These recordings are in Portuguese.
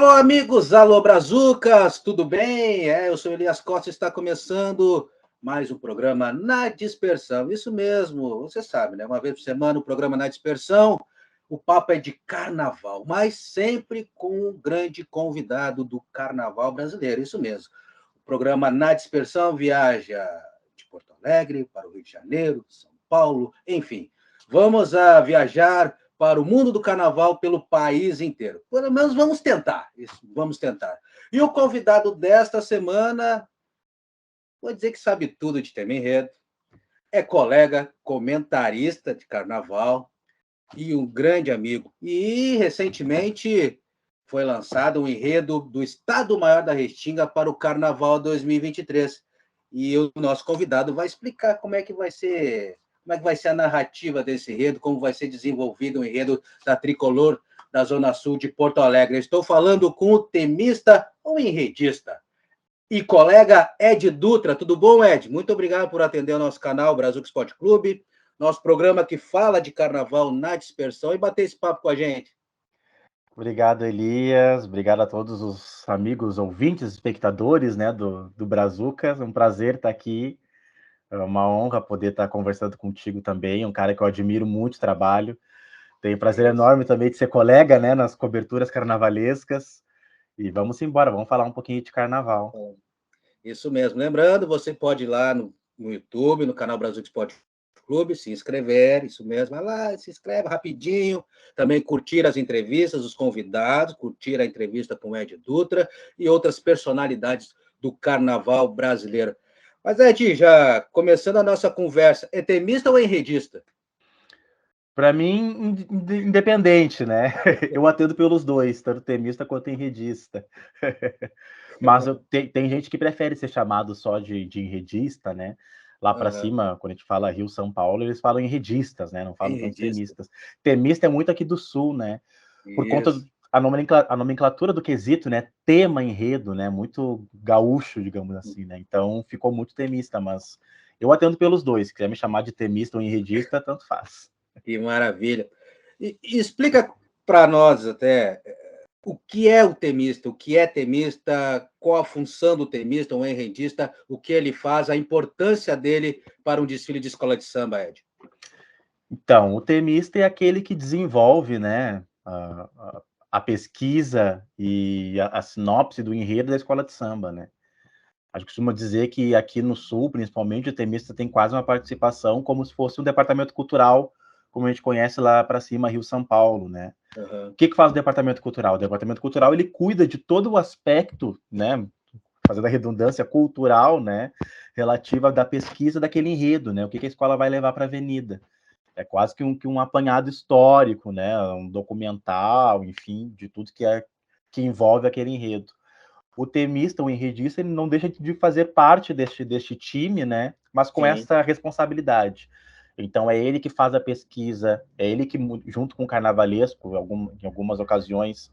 Alô, amigos, alô, Brazucas, tudo bem? Eu sou Elias Costa, está começando mais um programa Na Dispersão. Isso mesmo, você sabe, né? Uma vez por semana o programa Na Dispersão, o papo é de carnaval, mas sempre com um grande convidado do carnaval brasileiro, isso mesmo. O programa Na Dispersão viaja de Porto Alegre para o Rio de Janeiro, São Paulo, enfim. Vamos viajar para o mundo do carnaval pelo país inteiro. Pelo menos vamos tentar. Isso, vamos tentar. E o convidado desta semana, vou dizer que sabe tudo de tema enredo, é colega, comentarista de carnaval e um grande amigo. E recentemente foi lançado um enredo do Estado Maior da Restinga para o Carnaval 2023. E o nosso convidado vai explicar como é que vai ser a narrativa desse enredo, como vai ser desenvolvido o enredo da Tricolor da Zona Sul de Porto Alegre. Eu estou falando com o temista ou enredista e colega Ed Dutra. Tudo bom, Ed? Muito obrigado por atender o nosso canal Brazuca Esporte Clube, nosso programa que fala de carnaval na dispersão, e bater esse papo com a gente. Obrigado, Elias. Obrigado a todos os amigos, ouvintes, espectadores, né, do Brazucas. É um prazer estar aqui. É uma honra poder estar conversando contigo também. Um cara que eu admiro muito o trabalho. Tenho um prazer enorme também de ser colega, né, nas coberturas carnavalescas. E vamos embora, vamos falar um pouquinho de carnaval. Isso mesmo. Lembrando, você pode ir lá no YouTube, no canal Brasil Esporte Clube, se inscrever, isso mesmo. Vai lá, se inscreve rapidinho. Também curtir as entrevistas, os convidados, curtir a entrevista com o Ed Dutra e outras personalidades do carnaval brasileiro. Mas, Ed, já começando a nossa conversa, é temista ou enredista? Para mim, independente, né? Eu atendo pelos dois, tanto temista quanto enredista. Mas tem gente que prefere ser chamado só de enredista, né? Lá para cima, quando a gente fala Rio, São Paulo, eles falam enredistas, né? Não falam tanto temistas. Temista é muito aqui do Sul, né? Por conta a nomenclatura do quesito, né? Tema, enredo, né? Muito gaúcho, digamos assim, né? Então ficou muito temista, mas eu atendo pelos dois. Se quiser me chamar de temista ou enredista, tanto faz. Que maravilha. E explica para nós até o que é o temista, o que é temista, qual a função do temista, um enredista, o que ele faz, a importância dele para um desfile de escola de samba, Ed. Então, o temista é aquele que desenvolve, né, a pesquisa e a sinopse do enredo da escola de samba, né? A gente costuma dizer que aqui no Sul, principalmente, o temista tem quase uma participação como se fosse um departamento cultural, como a gente conhece lá para cima, Rio, São Paulo, né? O que faz o departamento cultural? O departamento cultural, ele cuida de todo o aspecto, né, fazendo a redundância cultural, né, relativa da pesquisa daquele enredo, né? O que a escola vai levar para a avenida. É quase que um apanhado histórico, né? Um documental, enfim, de tudo que envolve aquele enredo. O temista, o enredista, ele não deixa de fazer parte deste time, né? Mas com essa responsabilidade. Então, é ele que faz a pesquisa, é ele que, junto com o carnavalesco, em algumas ocasiões,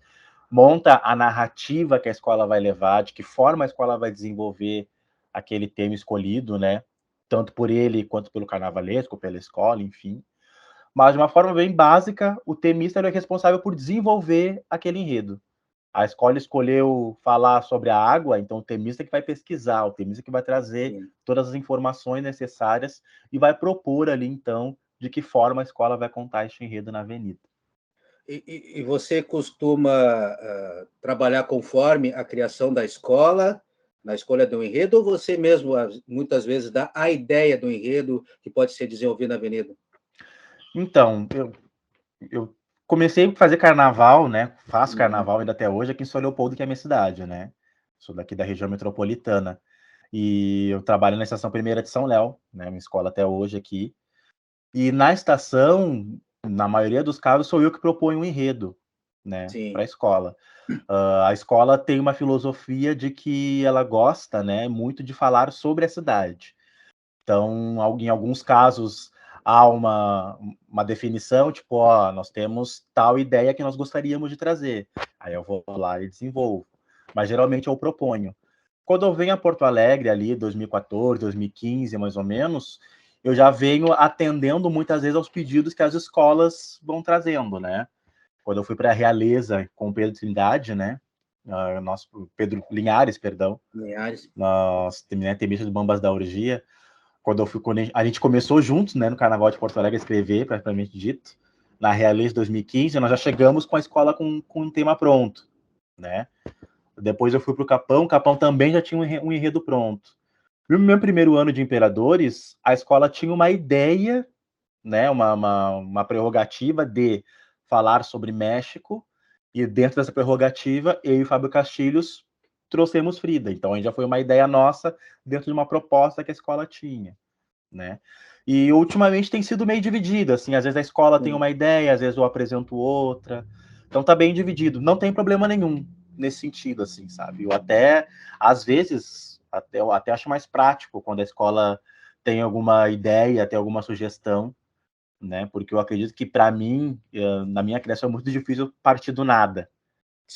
monta a narrativa que a escola vai levar, de que forma a escola vai desenvolver aquele tema escolhido, né? Tanto por ele quanto pelo carnavalesco, pela escola, enfim. Mas, de uma forma bem básica, o temista é responsável por desenvolver aquele enredo. A escola escolheu falar sobre a água, então o temista que vai pesquisar, o temista que vai trazer todas as informações necessárias e vai propor ali, então, de que forma a escola vai contar este enredo na avenida. E você costuma trabalhar conforme a criação da escola, na escolha do enredo, ou você mesmo, muitas vezes, dá a ideia do enredo que pode ser desenvolvido na avenida? Então, eu comecei a fazer carnaval, né? Faço carnaval ainda até hoje aqui em São Leopoldo, que é a minha cidade, né? Sou daqui da região metropolitana. E eu trabalho na Estação Primeira de São Léo, né? Minha escola até hoje aqui. E na estação, na maioria dos casos, sou eu que proponho um enredo, né? Para a escola. A escola tem uma filosofia de que ela gosta, né? Muito de falar sobre a cidade. Então, em alguns casos, há uma definição, tipo, ó, nós temos tal ideia que nós gostaríamos de trazer. Aí eu vou lá e desenvolvo. Mas geralmente eu proponho. Quando eu venho a Porto Alegre, ali, 2014, 2015, mais ou menos, eu já venho atendendo muitas vezes aos pedidos que as escolas vão trazendo, né? Quando eu fui para a Realeza com o Pedro Trindade, né? nosso Pedro Linhares, perdão, Linhares. nós, né, temista do Bambas da Orgia, quando a gente começou juntos, né, no Carnaval de Porto Alegre, a escrever, propriamente dito, na Realês 2015, nós já chegamos com a escola com um tema pronto, né? Depois eu fui para o Capão também já tinha um enredo pronto. No meu primeiro ano de Imperadores, a escola tinha uma ideia, né, uma prerrogativa de falar sobre México, e dentro dessa prerrogativa, eu e Fábio Castilhos trouxemos Frida. Então, já foi uma ideia nossa dentro de uma proposta que a escola tinha, né? E ultimamente tem sido meio dividido, assim, às vezes a escola tem uma ideia, às vezes eu apresento outra. Então tá bem dividido. Não tem problema nenhum nesse sentido, assim, sabe? Eu até, às vezes, eu até acho mais prático quando a escola tem alguma ideia, tem alguma sugestão, né? Porque eu acredito que, para mim, na minha criação, é muito difícil partir do nada.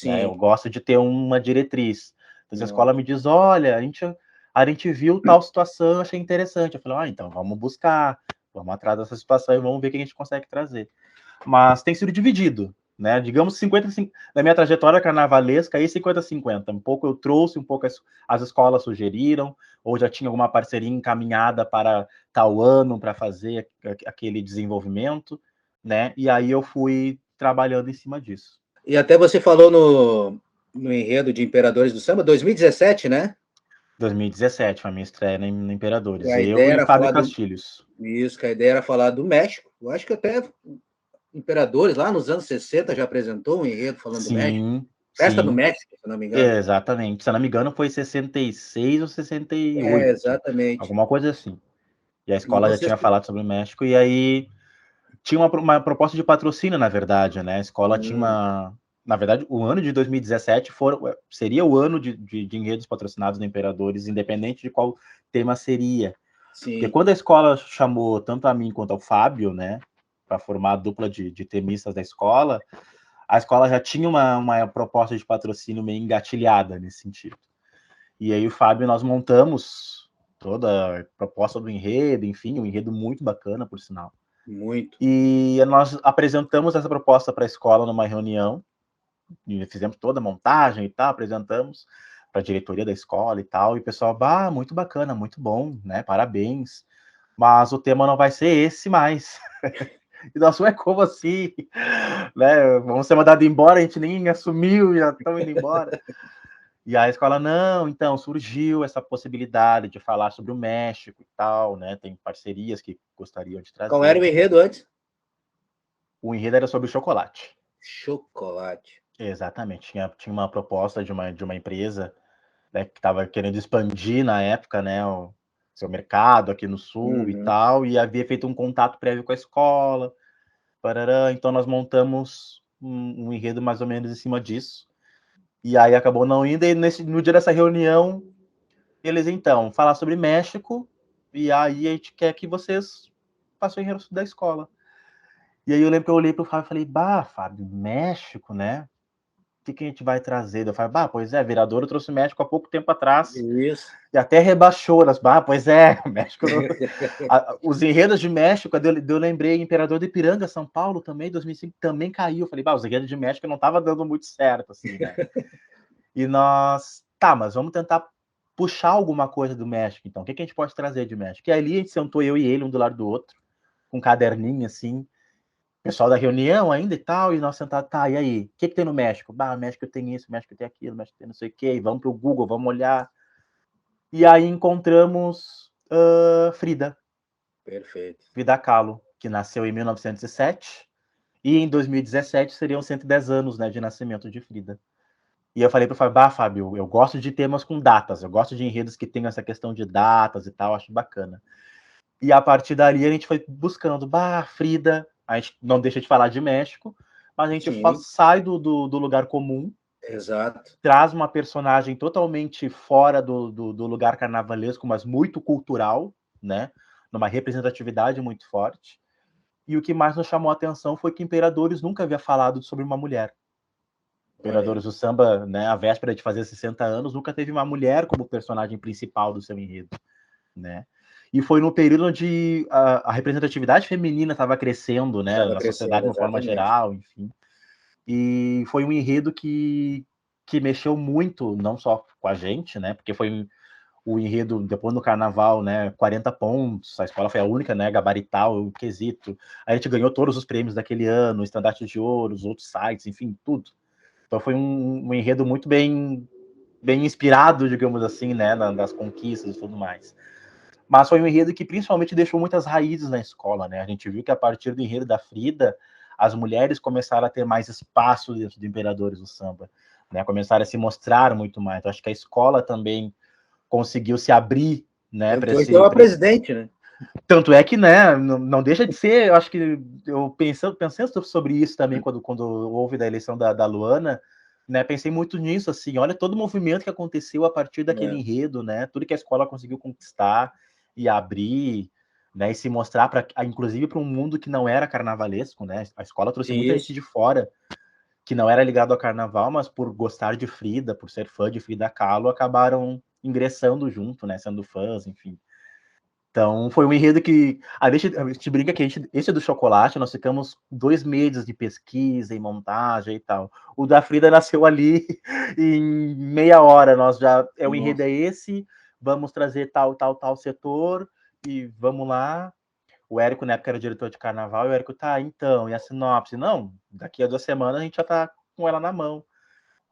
Né? Eu gosto de ter uma diretriz. Então, se a escola me diz, olha, a gente viu tal situação, achei interessante. Eu falo, então vamos buscar, vamos atrás dessa situação e vamos ver o que a gente consegue trazer. Mas tem sido dividido, né? Digamos 50-50. Na minha trajetória carnavalesca, aí 50-50. Um pouco eu trouxe, um pouco as escolas sugeriram, ou já tinha alguma parceria encaminhada para tal ano para fazer aquele desenvolvimento, né? E aí eu fui trabalhando em cima disso. E até você falou no enredo de Imperadores do Samba, 2017, né? 2017, foi a minha estreia no Imperadores. A Eu ideia e era Fábio falar Castilhos. Isso, que a ideia era falar do México. Eu acho que até Imperadores, lá nos anos 60, já apresentou um enredo falando do México. Festa do México, se não me engano. Exatamente. Se não me engano, foi 66 ou 68. Exatamente. Alguma coisa assim. E a E escola já vocês... tinha falado sobre o México, e aí tinha uma proposta de patrocínio, na verdade, né? A escola tinha uma... Na verdade, o ano de 2017 seria o ano de enredos patrocinados no Imperadores, independente de qual tema seria. Sim. Porque quando a escola chamou tanto a mim quanto ao Fábio, né, para formar a dupla de temistas da escola, a escola já tinha uma proposta de patrocínio meio engatilhada nesse sentido. E aí o Fábio, nós montamos toda a proposta do enredo, enfim, um enredo muito bacana, por sinal. Muito. E nós apresentamos essa proposta para a escola numa reunião, e fizemos toda a montagem e tal, apresentamos para a diretoria da escola e tal, e o pessoal, muito bacana, muito bom, né, parabéns, mas o tema não vai ser esse mais. E nós, como assim? Né, vamos ser mandados embora, a gente nem assumiu, já estamos indo embora. E a escola, não, então, surgiu essa possibilidade de falar sobre o México e tal, né, tem parcerias que gostariam de trazer. Qual era o enredo antes? O enredo era sobre chocolate. Chocolate. Exatamente, tinha uma proposta de uma empresa, né, que estava querendo expandir na época, né, o seu mercado aqui no Sul e tal, e havia feito um contato prévio com a escola, parará, então nós montamos um enredo mais ou menos em cima disso, e aí acabou não indo, e no dia dessa reunião, eles então, falar sobre México, e aí a gente quer que vocês façam o enredo da escola. E aí eu lembro que eu olhei pro Fábio e falei, Fábio, México, né? O que a gente vai trazer? Eu falei, pois é, Viradouro trouxe o México há pouco tempo atrás. Isso. E até rebaixou, pois é, México. Os enredos de México, eu lembrei, Imperador do Ipiranga, São Paulo também, 2005, também caiu. Eu falei, os enredos de México não tava dando muito certo, assim, né? E nós, mas vamos tentar puxar alguma coisa do México, então. O que a gente pode trazer de México? E ali a gente sentou, eu e ele, um do lado do outro, com um caderninho, assim, pessoal da reunião ainda e tal, e nós sentados, e aí? O que tem no México? México tem isso, México tem aquilo, México tem não sei o quê, vamos pro Google, vamos olhar. E aí encontramos Frida. Perfeito. Frida Kahlo, que nasceu em 1907, e em 2017 seriam 110 anos, né, de nascimento de Frida. E eu falei para o Fábio, Fábio, eu gosto de temas com datas, eu gosto de enredos que tenham essa questão de datas e tal, acho bacana. E a partir dali a gente foi buscando, Frida, a gente não deixa de falar de México, mas a gente sai do lugar comum. Exato. Traz uma personagem totalmente fora do lugar carnavalesco, mas muito cultural, né? Numa representatividade muito forte. E o que mais nos chamou a atenção foi que Imperadores nunca havia falado sobre uma mulher. Imperadores do Samba, né, a véspera de fazer 60 anos, nunca teve uma mulher como personagem principal do seu enredo, né? E foi no período onde a representatividade feminina estava crescendo, né, na sociedade de uma forma geral, enfim. E foi um enredo que que mexeu muito, não só com a gente, né? Porque foi o enredo, depois no carnaval, né? 40 pontos, a escola foi a única, né? Gabaritar o quesito. A gente ganhou todos os prêmios daquele ano, o Estandarte de Ouro, os outros sites, enfim, tudo. Então foi um enredo muito bem inspirado, digamos assim, né? Das conquistas e tudo mais. Mas foi um enredo que principalmente deixou muitas raízes na escola, né? A gente viu que a partir do enredo da Frida, as mulheres começaram a ter mais espaço dentro do Imperadores do Samba, né? Começaram a se mostrar muito mais. Eu acho que a escola também conseguiu se abrir, né, para Hoje é o presidente, né? Tanto é que, né, não deixa de ser, eu acho que eu pensei sobre isso também quando houve da eleição da Luana, né, pensei muito nisso, assim, olha todo o movimento que aconteceu a partir daquele enredo, né, tudo que a escola conseguiu conquistar e abrir, né, e se mostrar, inclusive para um mundo que não era carnavalesco, né, a escola trouxe muita gente de fora, que não era ligado ao carnaval, mas por gostar de Frida, por ser fã de Frida Kahlo, acabaram ingressando junto, né, sendo fãs, enfim. Então, foi um enredo que... a gente brinca que esse do chocolate, nós ficamos 2 meses de pesquisa e montagem e tal. O da Frida nasceu ali em meia hora, nós já... o enredo é esse, vamos trazer tal setor, e vamos lá. O Érico, na época, era diretor de carnaval, e o Érico, tá, então, e a sinopse? Não, daqui a 2 semanas a gente já tá com ela na mão.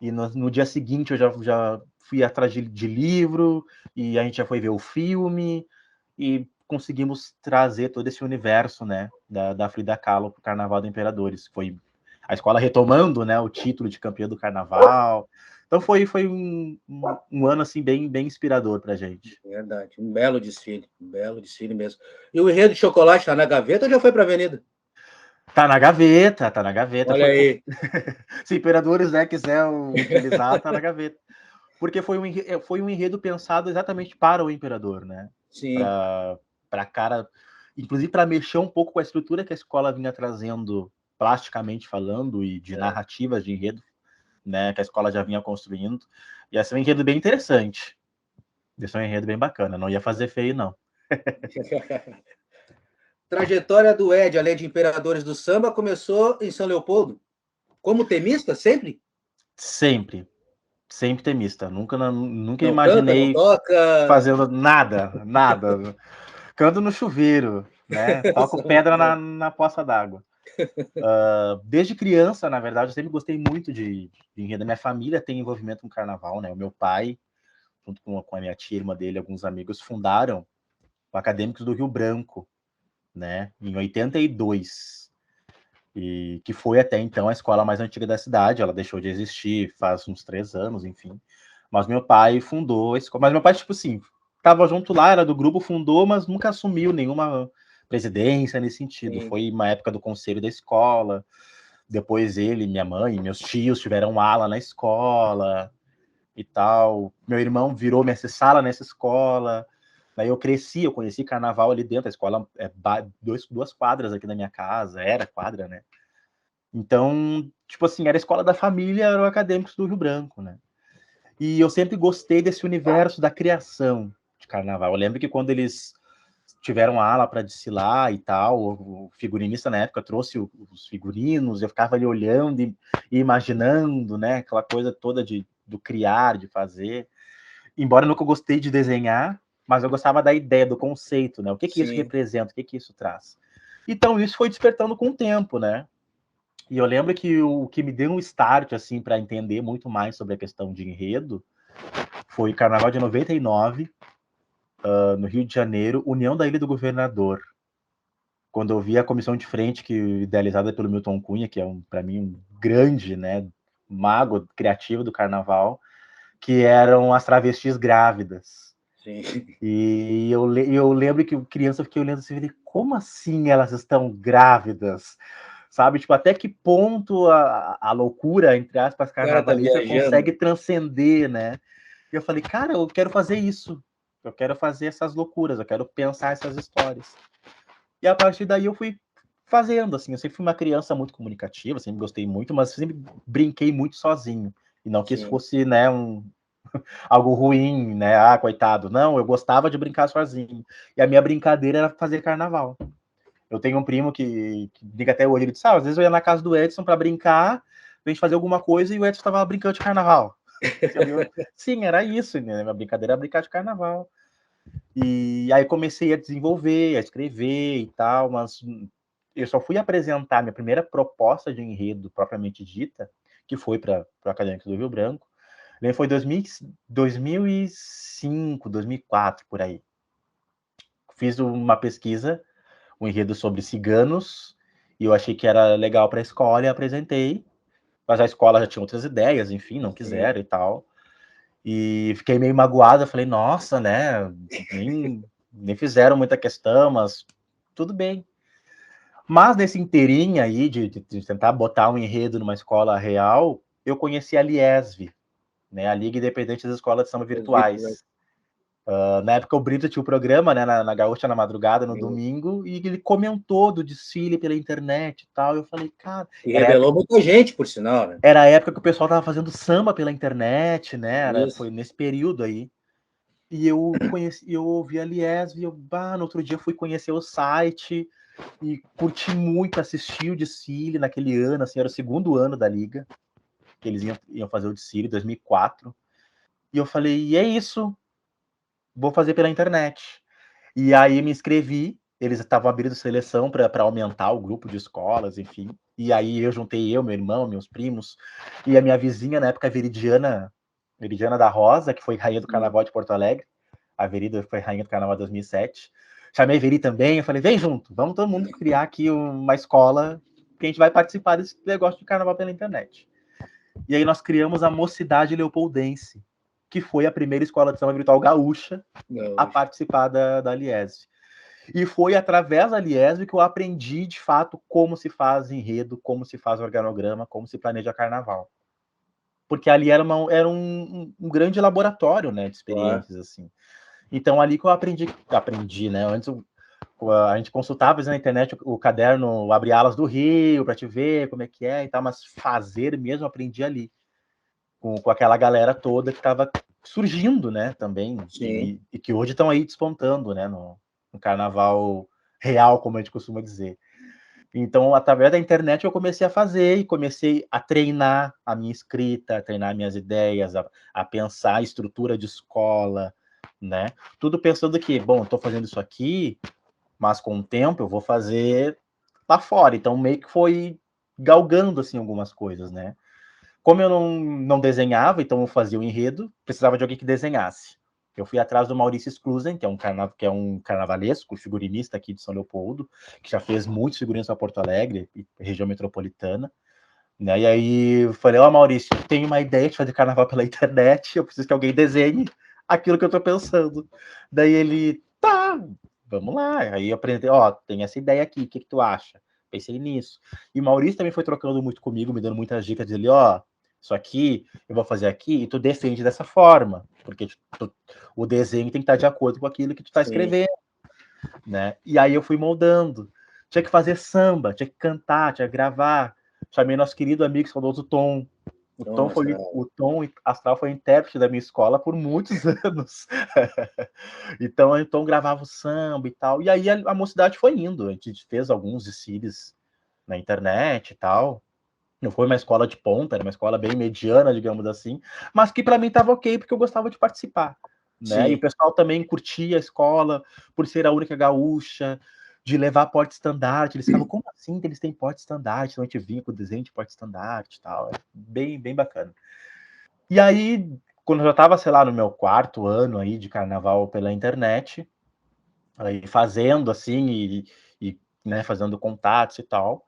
E no dia seguinte eu já fui atrás de livro, e a gente já foi ver o filme, e conseguimos trazer todo esse universo, né, da Frida Kahlo para o Carnaval do Imperadores. Foi a escola retomando, né, o título de campeã do Carnaval. Então foi um ano assim bem inspirador para a gente. Verdade, um belo desfile mesmo. E o enredo de chocolate está na gaveta ou já foi para a avenida? Tá na gaveta. Olha aí. Se Imperadores, né, quiser utilizar, tá na gaveta. Porque foi um enredo pensado exatamente para o Imperador, né? Sim. Para cara, inclusive para mexer um pouco com a estrutura que a escola vinha trazendo, plasticamente falando, e de narrativas de enredo, né, que a escola já vinha construindo. E esse é um enredo bem interessante. Esse é um enredo bem bacana. Não ia fazer feio, não. Trajetória do Ed, além de Imperadores do Samba, começou em São Leopoldo. Como temista, sempre? Sempre temista. Nunca Não canta, não imaginei toca. fazendo nada. Canto no chuveiro, né? Toco pedra na poça d'água. Desde criança, na verdade, eu sempre gostei muito de enredo. Minha família tem envolvimento com carnaval, né? O meu pai, junto com a minha tia, irmã dele, alguns amigos, fundaram o Acadêmicos do Rio Branco, né? Em 82. E que foi até então a escola mais antiga da cidade. Ela deixou de existir faz uns 3 anos, enfim. Mas meu pai fundou a escola. Mas meu pai, tipo assim, estava junto lá, era do grupo, fundou, mas nunca assumiu nenhuma presidência nesse sentido. Sim. Foi uma época do conselho da escola. Depois ele, minha mãe, meus tios tiveram ala na escola e tal. Meu irmão virou mestre sala nessa escola. Daí eu cresci, eu conheci carnaval ali dentro. A escola é 2 quadras aqui da minha casa, era quadra, né? Então, tipo assim, era a escola da família, eram acadêmicos do Rio Branco, né? E eu sempre gostei desse universo da criação de carnaval. Eu lembro que quando eles tiveram a ala para desfilar e tal, o figurinista na época trouxe os figurinos, eu ficava ali olhando e imaginando, né? Aquela coisa toda do criar, de fazer. Embora eu nunca gostei de desenhar, mas eu gostava da ideia, do conceito, né? O que isso representa, o que isso traz. Então isso foi despertando com o tempo, né? E eu lembro que o que me deu um start, assim, para entender muito mais sobre a questão de enredo foi Carnaval de 99, no Rio de Janeiro, União da Ilha do Governador. Quando eu vi a comissão de frente, idealizada pelo Milton Cunha, que é, para mim, um grande, né, mago criativo do carnaval, que eram as travestis grávidas. Sim. E eu lembro que criança eu fiquei olhando assim, como assim elas estão grávidas? Sabe, tipo, até que ponto a loucura, entre aspas, carnavalista consegue transcender, né? E eu falei, cara, eu quero fazer isso. Eu quero fazer essas loucuras, eu quero pensar essas histórias. E a partir daí eu fui fazendo, assim, eu sempre fui uma criança muito comunicativa, sempre gostei muito, mas sempre brinquei muito sozinho. E não que isso fosse, né, algo ruim, né? Ah, coitado. Não, eu gostava de brincar sozinho. E a minha brincadeira era fazer carnaval. Eu tenho um primo que brinca até hoje, ele disse, às vezes eu ia na casa do Edson para brincar, pra gente fazer alguma coisa, e o Edson estava brincando de carnaval. Sim, era isso, né? A brincadeira era brincar de carnaval. E aí comecei a desenvolver, a escrever e tal, mas eu só fui apresentar minha primeira proposta de enredo propriamente dita, que foi para o Acadêmico do Rio Branco, foi 2005, 2004, por aí. Fiz uma pesquisa, um enredo sobre ciganos, e eu achei que era legal para a escola e apresentei, mas a escola já tinha outras ideias, enfim, não quiseram e tal. E fiquei meio magoado, falei, nossa, né, nem fizeram muita questão, mas tudo bem. Mas nesse inteirinho aí, de tentar botar um enredo numa escola real, eu conheci a Liesv, né, a Liga Independente das Escolas de Samba Virtuais. Na época o Brito tinha o programa, né, na Gaúcha na madrugada, no domingo, e ele comentou do desfile pela internet e tal, eu falei, cara... E revelou muita gente, por sinal, né? Era a época que o pessoal tava fazendo samba pela internet, né, foi nesse período aí. E eu ouvi a Liesv, e no outro dia fui conhecer o site, e curti muito, assistir o desfile naquele ano, assim, era o segundo ano da Liga, que eles iam fazer o desfile, 2004. E eu falei, e é isso, vou fazer pela internet. E aí me inscrevi, eles estavam abrindo seleção para aumentar o grupo de escolas, enfim. E aí eu juntei meu irmão, meus primos, e a minha vizinha, na época, Veridiana da Rosa, que foi rainha do Carnaval de Porto Alegre. A Verida foi rainha do Carnaval 2007. Chamei a Veri também, eu falei, vem junto, vamos todo mundo criar aqui uma escola que a gente vai participar desse negócio de carnaval pela internet. E aí nós criamos a Mocidade Leopoldense, que foi a primeira escola de samba virtual gaúcha a participar da Liesv. E foi através da Liesv que eu aprendi, de fato, como se faz enredo, como se faz organograma, como se planeja carnaval. Porque ali era um grande laboratório, né, de experiências, assim. Então, ali que eu aprendi, né? Antes a gente consultava na internet o caderno Abre Alas do Rio para te ver como é que é e tal, mas fazer mesmo aprendi ali, com aquela galera toda que estava surgindo, né, também, e que hoje estão aí despontando, né, no carnaval real, como a gente costuma dizer. Então, através da internet, eu comecei a fazer e comecei a treinar a minha escrita, a treinar minhas ideias, a pensar a estrutura de escola, né? Tudo pensando que, bom, estou fazendo isso aqui, mas com o tempo eu vou fazer lá fora. Então, meio que foi galgando, assim, algumas coisas, né? Como eu não desenhava, então eu fazia o enredo, precisava de alguém que desenhasse. Eu fui atrás do Maurício Sklusen, que é um carnavalesco, figurinista aqui de São Leopoldo, que já fez muitos figurinos para Porto Alegre e região metropolitana. Né? E aí eu falei, Maurício, tenho uma ideia de fazer carnaval pela internet, eu preciso que alguém desenhe aquilo que eu estou pensando. Daí ele, tá, vamos lá. Aí eu aprendi, tem essa ideia aqui, o que tu acha? Pensei nisso. E o Maurício também foi trocando muito comigo, me dando muitas dicas, dele, isso aqui eu vou fazer aqui, e tu defende dessa forma, porque o desenho tem que estar de acordo com aquilo que tu está escrevendo, né? E aí eu fui moldando. Tinha que fazer samba, tinha que cantar, tinha que gravar. Chamei nosso querido amigo saudoso Tom. O Tom Astral foi intérprete da minha escola por muitos anos. Então o Tom gravava o samba e tal. E aí a mocidade foi indo. A gente fez alguns desfiles na internet e tal. Não foi uma escola de ponta, era uma escola bem mediana, digamos assim, mas que para mim estava ok, porque eu gostava de participar. Né? E o pessoal também curtia a escola, por ser a única gaúcha, de levar porte-estandarte. Eles ficavam, como assim que eles têm porte-estandarte? Então a gente vinha com o desenho de porte-estandarte e tal. É bem, bem bacana. E aí, quando eu já estava, sei lá, no meu quarto ano aí de carnaval pela internet, aí fazendo assim, e né, fazendo contatos e tal,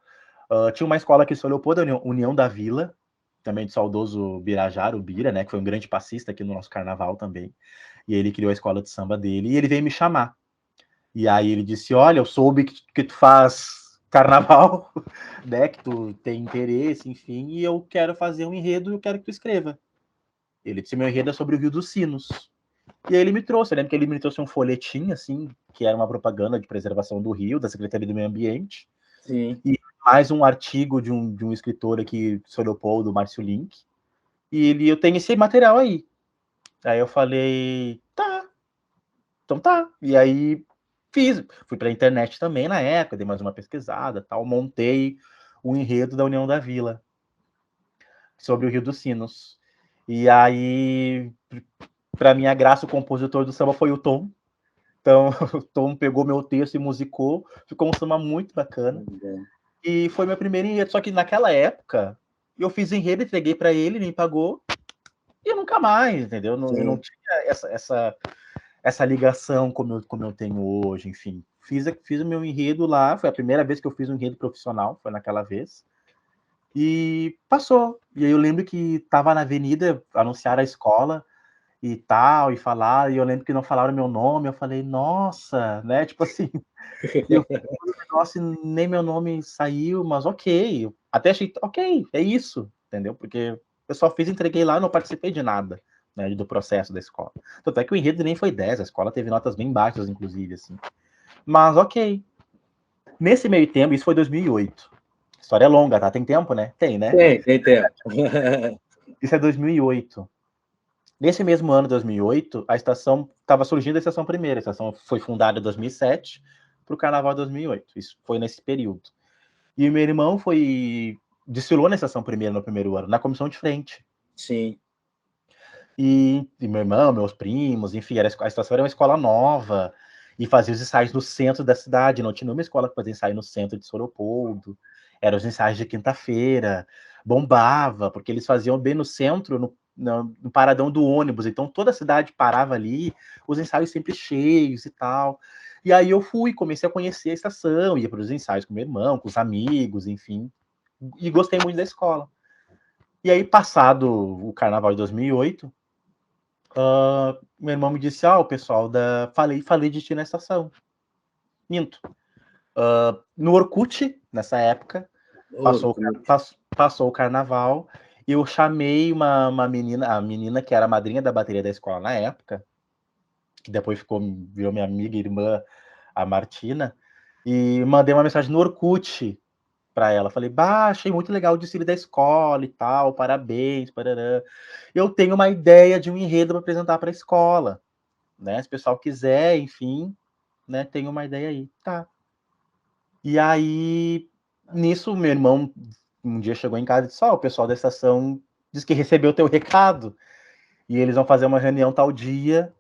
tinha uma escola aqui em São Leopoldo, a União da Vila, também do saudoso Birajara, o Bira, né, que foi um grande passista aqui no nosso carnaval também. E ele criou a escola de samba dele e ele veio me chamar. E aí ele disse, olha, eu soube que tu faz carnaval, né, que tu tem interesse, enfim, e eu quero fazer um enredo e eu quero que tu escreva. Ele disse, meu enredo é sobre o Rio dos Sinos. E aí ele me trouxe, eu lembro que ele me trouxe um folhetim, assim, que era uma propaganda de preservação do rio, da Secretaria do Meio Ambiente. Sim. E mais um artigo de um escritor aqui, São Leopoldo, Márcio Link. E eu tenho esse material aí. Aí eu falei, tá, então tá. E aí fui pra internet também na época, dei mais uma pesquisada, tal, montei o enredo da União da Vila sobre o Rio dos Sinos. E aí, para minha graça, o compositor do samba foi o Tom. Então, o Tom pegou meu texto e musicou, ficou um samba muito bacana. E foi meu primeiro enredo. Só que naquela época, eu fiz enredo, entreguei para ele, me pagou, e nunca mais, entendeu? Eu não tinha essa ligação como eu tenho hoje, enfim. Fiz o meu enredo lá, foi a primeira vez que eu fiz um enredo profissional, foi naquela vez. E passou. E aí eu lembro que tava na avenida, anunciaram a escola e tal, e falar, e eu lembro que não falaram meu nome, eu falei, nossa, né? Tipo assim, e eu nossa, nem meu nome saiu, mas ok. Eu até achei, ok, é isso, entendeu? Porque eu só fiz, entreguei lá, não participei de nada, né, do processo da escola. Tanto é que o enredo nem foi 10, a escola teve notas bem baixas, inclusive, assim. Mas ok. Nesse meio tempo, isso foi 2008. História é longa, tá? Tem tempo, né? Tem, né? Tem tempo. Isso é 2008. Nesse mesmo ano, 2008, a estação estava surgindo a estação primeira. A estação foi fundada em 2007 para o Carnaval de 2008. Isso foi nesse período. E meu irmão desfilou na estação primeira no primeiro ano, na comissão de frente. Sim. E meu irmão, meus primos, enfim, a estação era uma escola nova e fazia os ensaios no centro da cidade. Não tinha nenhuma escola que fazia ensaio no centro de São Leopoldo. Eram os ensaios de quinta-feira. Bombava, porque eles faziam bem no centro, no paradão do ônibus. Então toda a cidade parava ali, os ensaios sempre cheios e tal. E aí eu fui, comecei a conhecer a estação, ia para os ensaios com meu irmão, com os amigos, enfim. E gostei muito da escola. E aí, passado o carnaval de 2008, meu irmão me disse, o pessoal falei de ti na estação. Minto. No Orkut, nessa época, passou o carnaval, eu chamei uma menina, a menina que era a madrinha da bateria da escola na época, que depois virou minha amiga e irmã, a Martina, e mandei uma mensagem no Orkut para ela. Falei, achei muito legal o desfile da escola e tal, parabéns, parará. Eu tenho uma ideia de um enredo para apresentar para a escola, né? Se o pessoal quiser, enfim, né? Tenho uma ideia aí. Tá. E aí, nisso, meu irmão um dia chegou em casa e disse, o pessoal da estação disse que recebeu o teu recado e eles vão fazer uma reunião tal dia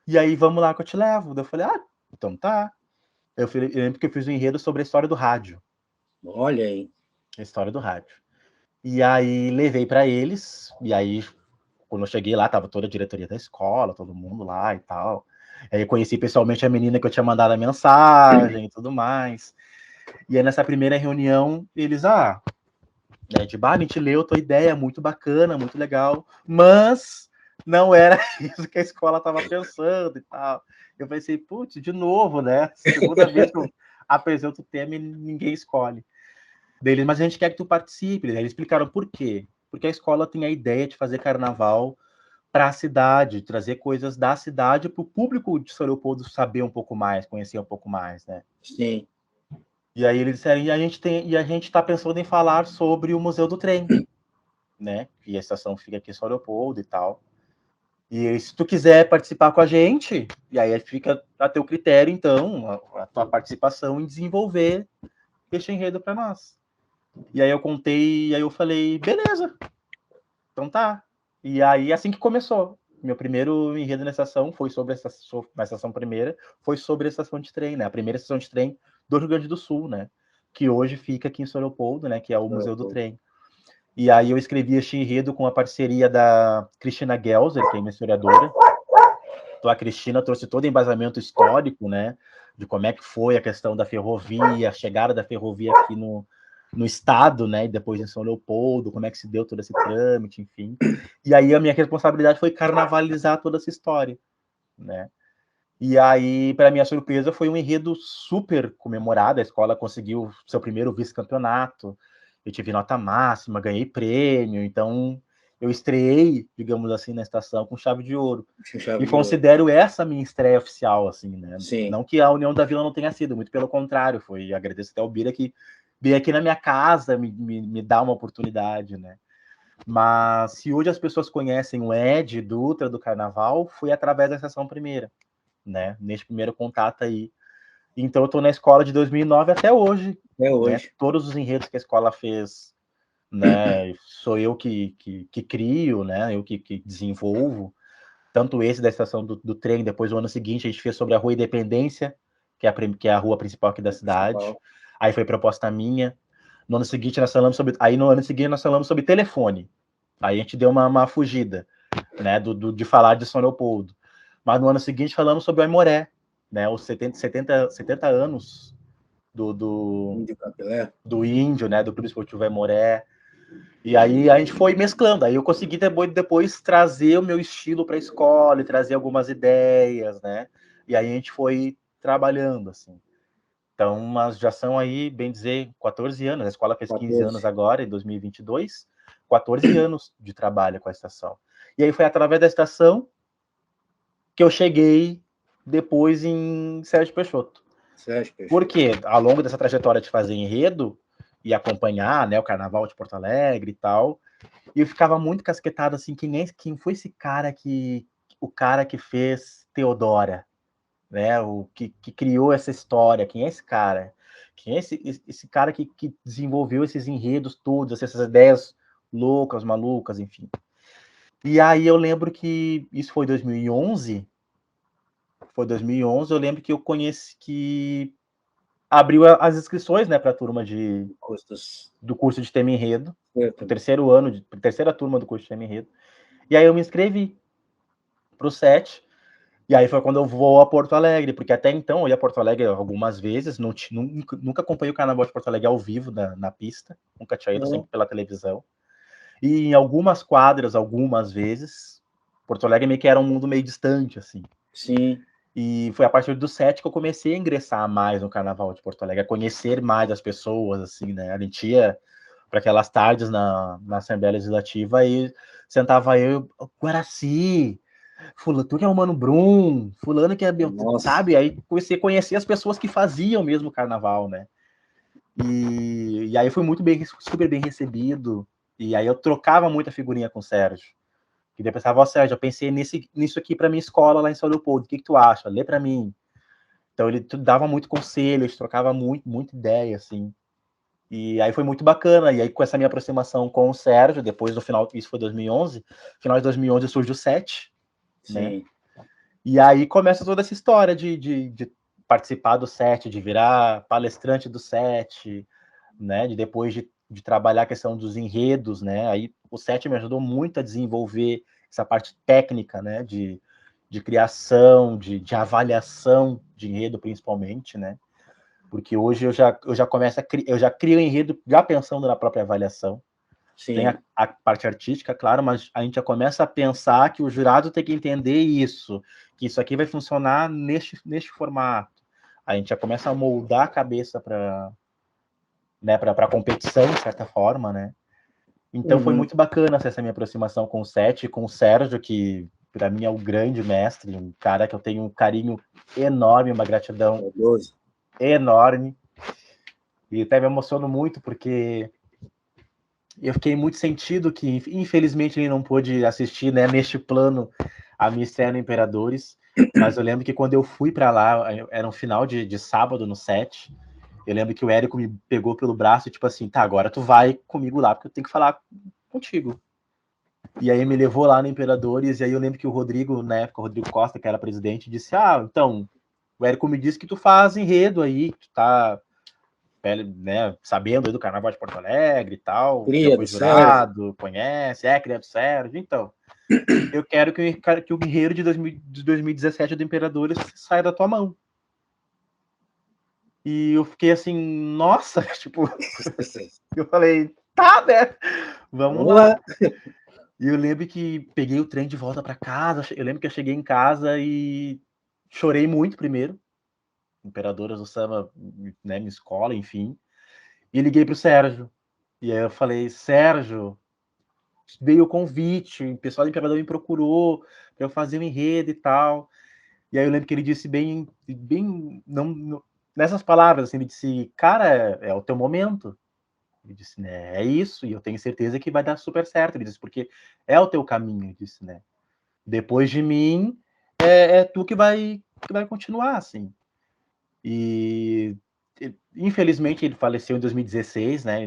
e aí vamos lá que eu te levo. Eu falei, então tá. Eu lembro que eu fiz um enredo sobre a história do rádio. Olha aí. A história do rádio. E aí levei para eles, e aí quando eu cheguei lá, tava toda a diretoria da escola, todo mundo lá e tal. Aí eu conheci pessoalmente a menina que eu tinha mandado a mensagem e tudo mais. E aí nessa primeira reunião, eles, né, a gente leu a tua ideia, muito bacana, muito legal, mas não era isso que a escola tava pensando e tal. Eu pensei, putz, de novo, né? Segunda vez que eu apresento o tema e ninguém escolhe. Deles, mas a gente quer que tu participe. Eles explicaram por quê. Porque a escola tem a ideia de fazer carnaval para a cidade, trazer coisas da cidade para o público de São Leopoldo saber um pouco mais, conhecer um pouco mais, né? Sim. E aí eles disseram, e a gente está pensando em falar sobre o Museu do Trem, né? E a estação fica aqui em São Leopoldo e tal. E se tu quiser participar com a gente, e aí fica a teu critério, então, a tua participação em desenvolver este enredo para nós. E aí eu contei, e aí eu falei, beleza, então tá. E aí, assim que começou. Meu primeiro enredo na estação foi sobre na estação primeira, foi sobre a estação de trem, né? A primeira estação de trem do Rio Grande do Sul, né? Que hoje fica aqui em São Leopoldo, né? Que é o Museu do Trem. E aí eu escrevi este enredo com a parceria da Cristina Gelser, que é minha historiadora. Então a Cristina trouxe todo o embasamento histórico, né? De como é que foi a questão da ferrovia, a chegada da ferrovia aqui no estado, né? E depois em São Leopoldo, como é que se deu todo esse trâmite, enfim. E aí a minha responsabilidade foi carnavalizar toda essa história, né? E aí, para minha surpresa, foi um enredo super comemorado. A escola conseguiu seu primeiro vice-campeonato. Eu tive nota máxima, ganhei prêmio. Então, eu estreiei, digamos assim, na estação com chave de ouro. E considero essa minha estreia oficial, assim, né? Sim. Não que a União da Vila não tenha sido, muito pelo contrário. Foi, agradeço até ao Bira que veio aqui na minha casa me dar uma oportunidade, né? Mas se hoje as pessoas conhecem o Ed Dutra do Carnaval, foi através da estação primeira, né? Neste primeiro contato aí. Então eu estou na escola de 2009 até hoje. Até hoje. Né? Todos os enredos que a escola fez né? Sou eu que crio, né? Eu que desenvolvo. Tanto esse da estação do trem, depois no ano seguinte a gente fez sobre a Rua Independência, que é a rua principal aqui da cidade. Aí foi proposta minha. No ano seguinte nós falamos sobre, telefone. Aí a gente deu uma fugida, né, de falar de São Leopoldo. Mas no ano seguinte falamos sobre o Aimoré, né, os 70 anos do índio, né, do Clube Esportivo Aimoré. E aí a gente foi mesclando. Aí eu consegui depois trazer o meu estilo para a escola e trazer algumas ideias, né? E aí a gente foi trabalhando, assim. Então, mas já são aí, bem dizer, 14 anos. A escola fez 15 anos agora, em 2022. 14 anos de trabalho com a estação. E aí foi através da estação que eu cheguei depois em Sérgio Peixoto. Porque ao longo dessa trajetória de fazer enredo e acompanhar, né, o Carnaval de Porto Alegre e tal, e eu ficava muito casquetado assim, quem foi esse cara o cara que fez Teodora, né? O que criou essa história? Quem é esse cara? Quem é esse cara que desenvolveu esses enredos todos, essas ideias loucas, malucas, enfim. E aí eu lembro que isso foi 2011. Foi 2011, eu lembro que eu conheci que abriu as inscrições, né, para a turma do curso de tema enredo, pro terceiro ano, terceira turma do curso de tema enredo. E aí eu me inscrevi pro SET, e aí foi quando eu vou a Porto Alegre, porque até então eu ia a Porto Alegre algumas vezes, nunca acompanhei o Carnaval de Porto Alegre ao vivo na pista, nunca tinha ido, sempre pela televisão. E em algumas quadras, algumas vezes, Porto Alegre meio que era um mundo meio distante, assim. Sim. E foi a partir do 7 que eu comecei a ingressar mais no Carnaval de Porto Alegre, a conhecer mais as pessoas, assim, né? A gente ia para aquelas tardes na Assembleia Legislativa e sentava eu, Guaraci, fulano, tu que é o Mano Brum, fulano que é, sabe? Aí comecei a conhecer as pessoas que faziam mesmo o Carnaval, né? E aí foi super bem recebido, e aí eu trocava muita figurinha com o Sérgio. Que depois pensava, Sérgio, eu pensei nisso aqui para minha escola lá em São Leopoldo, o que tu acha? Lê para mim. Então ele dava muito conselho, a gente trocava muita ideia, assim. E aí foi muito bacana. E aí com essa minha aproximação com o Sérgio, depois do final, isso foi 2011, final de 2011 surge o SET, né? E aí começa toda essa história de participar do SET, de virar palestrante do SET, né? De depois de trabalhar a questão dos enredos, né? Aí o SET me ajudou muito a desenvolver essa parte técnica, né? De criação, de avaliação de enredo, principalmente, né? Porque hoje eu já começo eu já crio enredo já pensando na própria avaliação. Sim. Tem a parte artística, claro, mas a gente já começa a pensar que o jurado tem que entender isso, que isso aqui vai funcionar neste formato. A gente já começa a moldar a cabeça para, né, para competição, de certa forma, né? Então foi muito bacana essa minha aproximação com o Sete, com o Sérgio, que para mim é o grande mestre, um cara que eu tenho um carinho enorme, uma gratidão enorme. E até me emociono muito porque eu fiquei muito sentido que, infelizmente, ele não pôde assistir, né, neste plano, a minha estreia no Imperadores. Mas eu lembro que quando eu fui para lá, era um final de sábado no set. Eu lembro que o Érico me pegou pelo braço e, tipo assim, tá, agora tu vai comigo lá, porque eu tenho que falar contigo. E aí me levou lá no Imperadores, e aí eu lembro que o Rodrigo, na época, o Rodrigo Costa, que era presidente, disse, então, o Érico me disse que tu faz enredo aí, tu tá, né, sabendo aí do Carnaval de Porto Alegre e tal, já foi jurado, conhece, cria do Sérgio, então, eu quero que o enredo de 2017 do Imperadores saia da tua mão. E eu fiquei assim, nossa, tipo, eu falei, tá, né, vamos lá. E eu lembro que peguei o trem de volta para casa, eu lembro que eu cheguei em casa e chorei muito primeiro, Imperadoras do Samba, né, minha escola, enfim, e liguei pro Sérgio. E aí eu falei, Sérgio, veio o convite, o pessoal do Imperador me procurou para eu fazer um enredo e tal. E aí eu lembro que ele disse não, nessas palavras, assim, ele disse, cara, é o teu momento. Ele disse, né, é isso, e eu tenho certeza que vai dar super certo. Ele disse, porque é o teu caminho, ele disse, né. Depois de mim, é tu que vai continuar, assim. E infelizmente ele faleceu em 2016, né?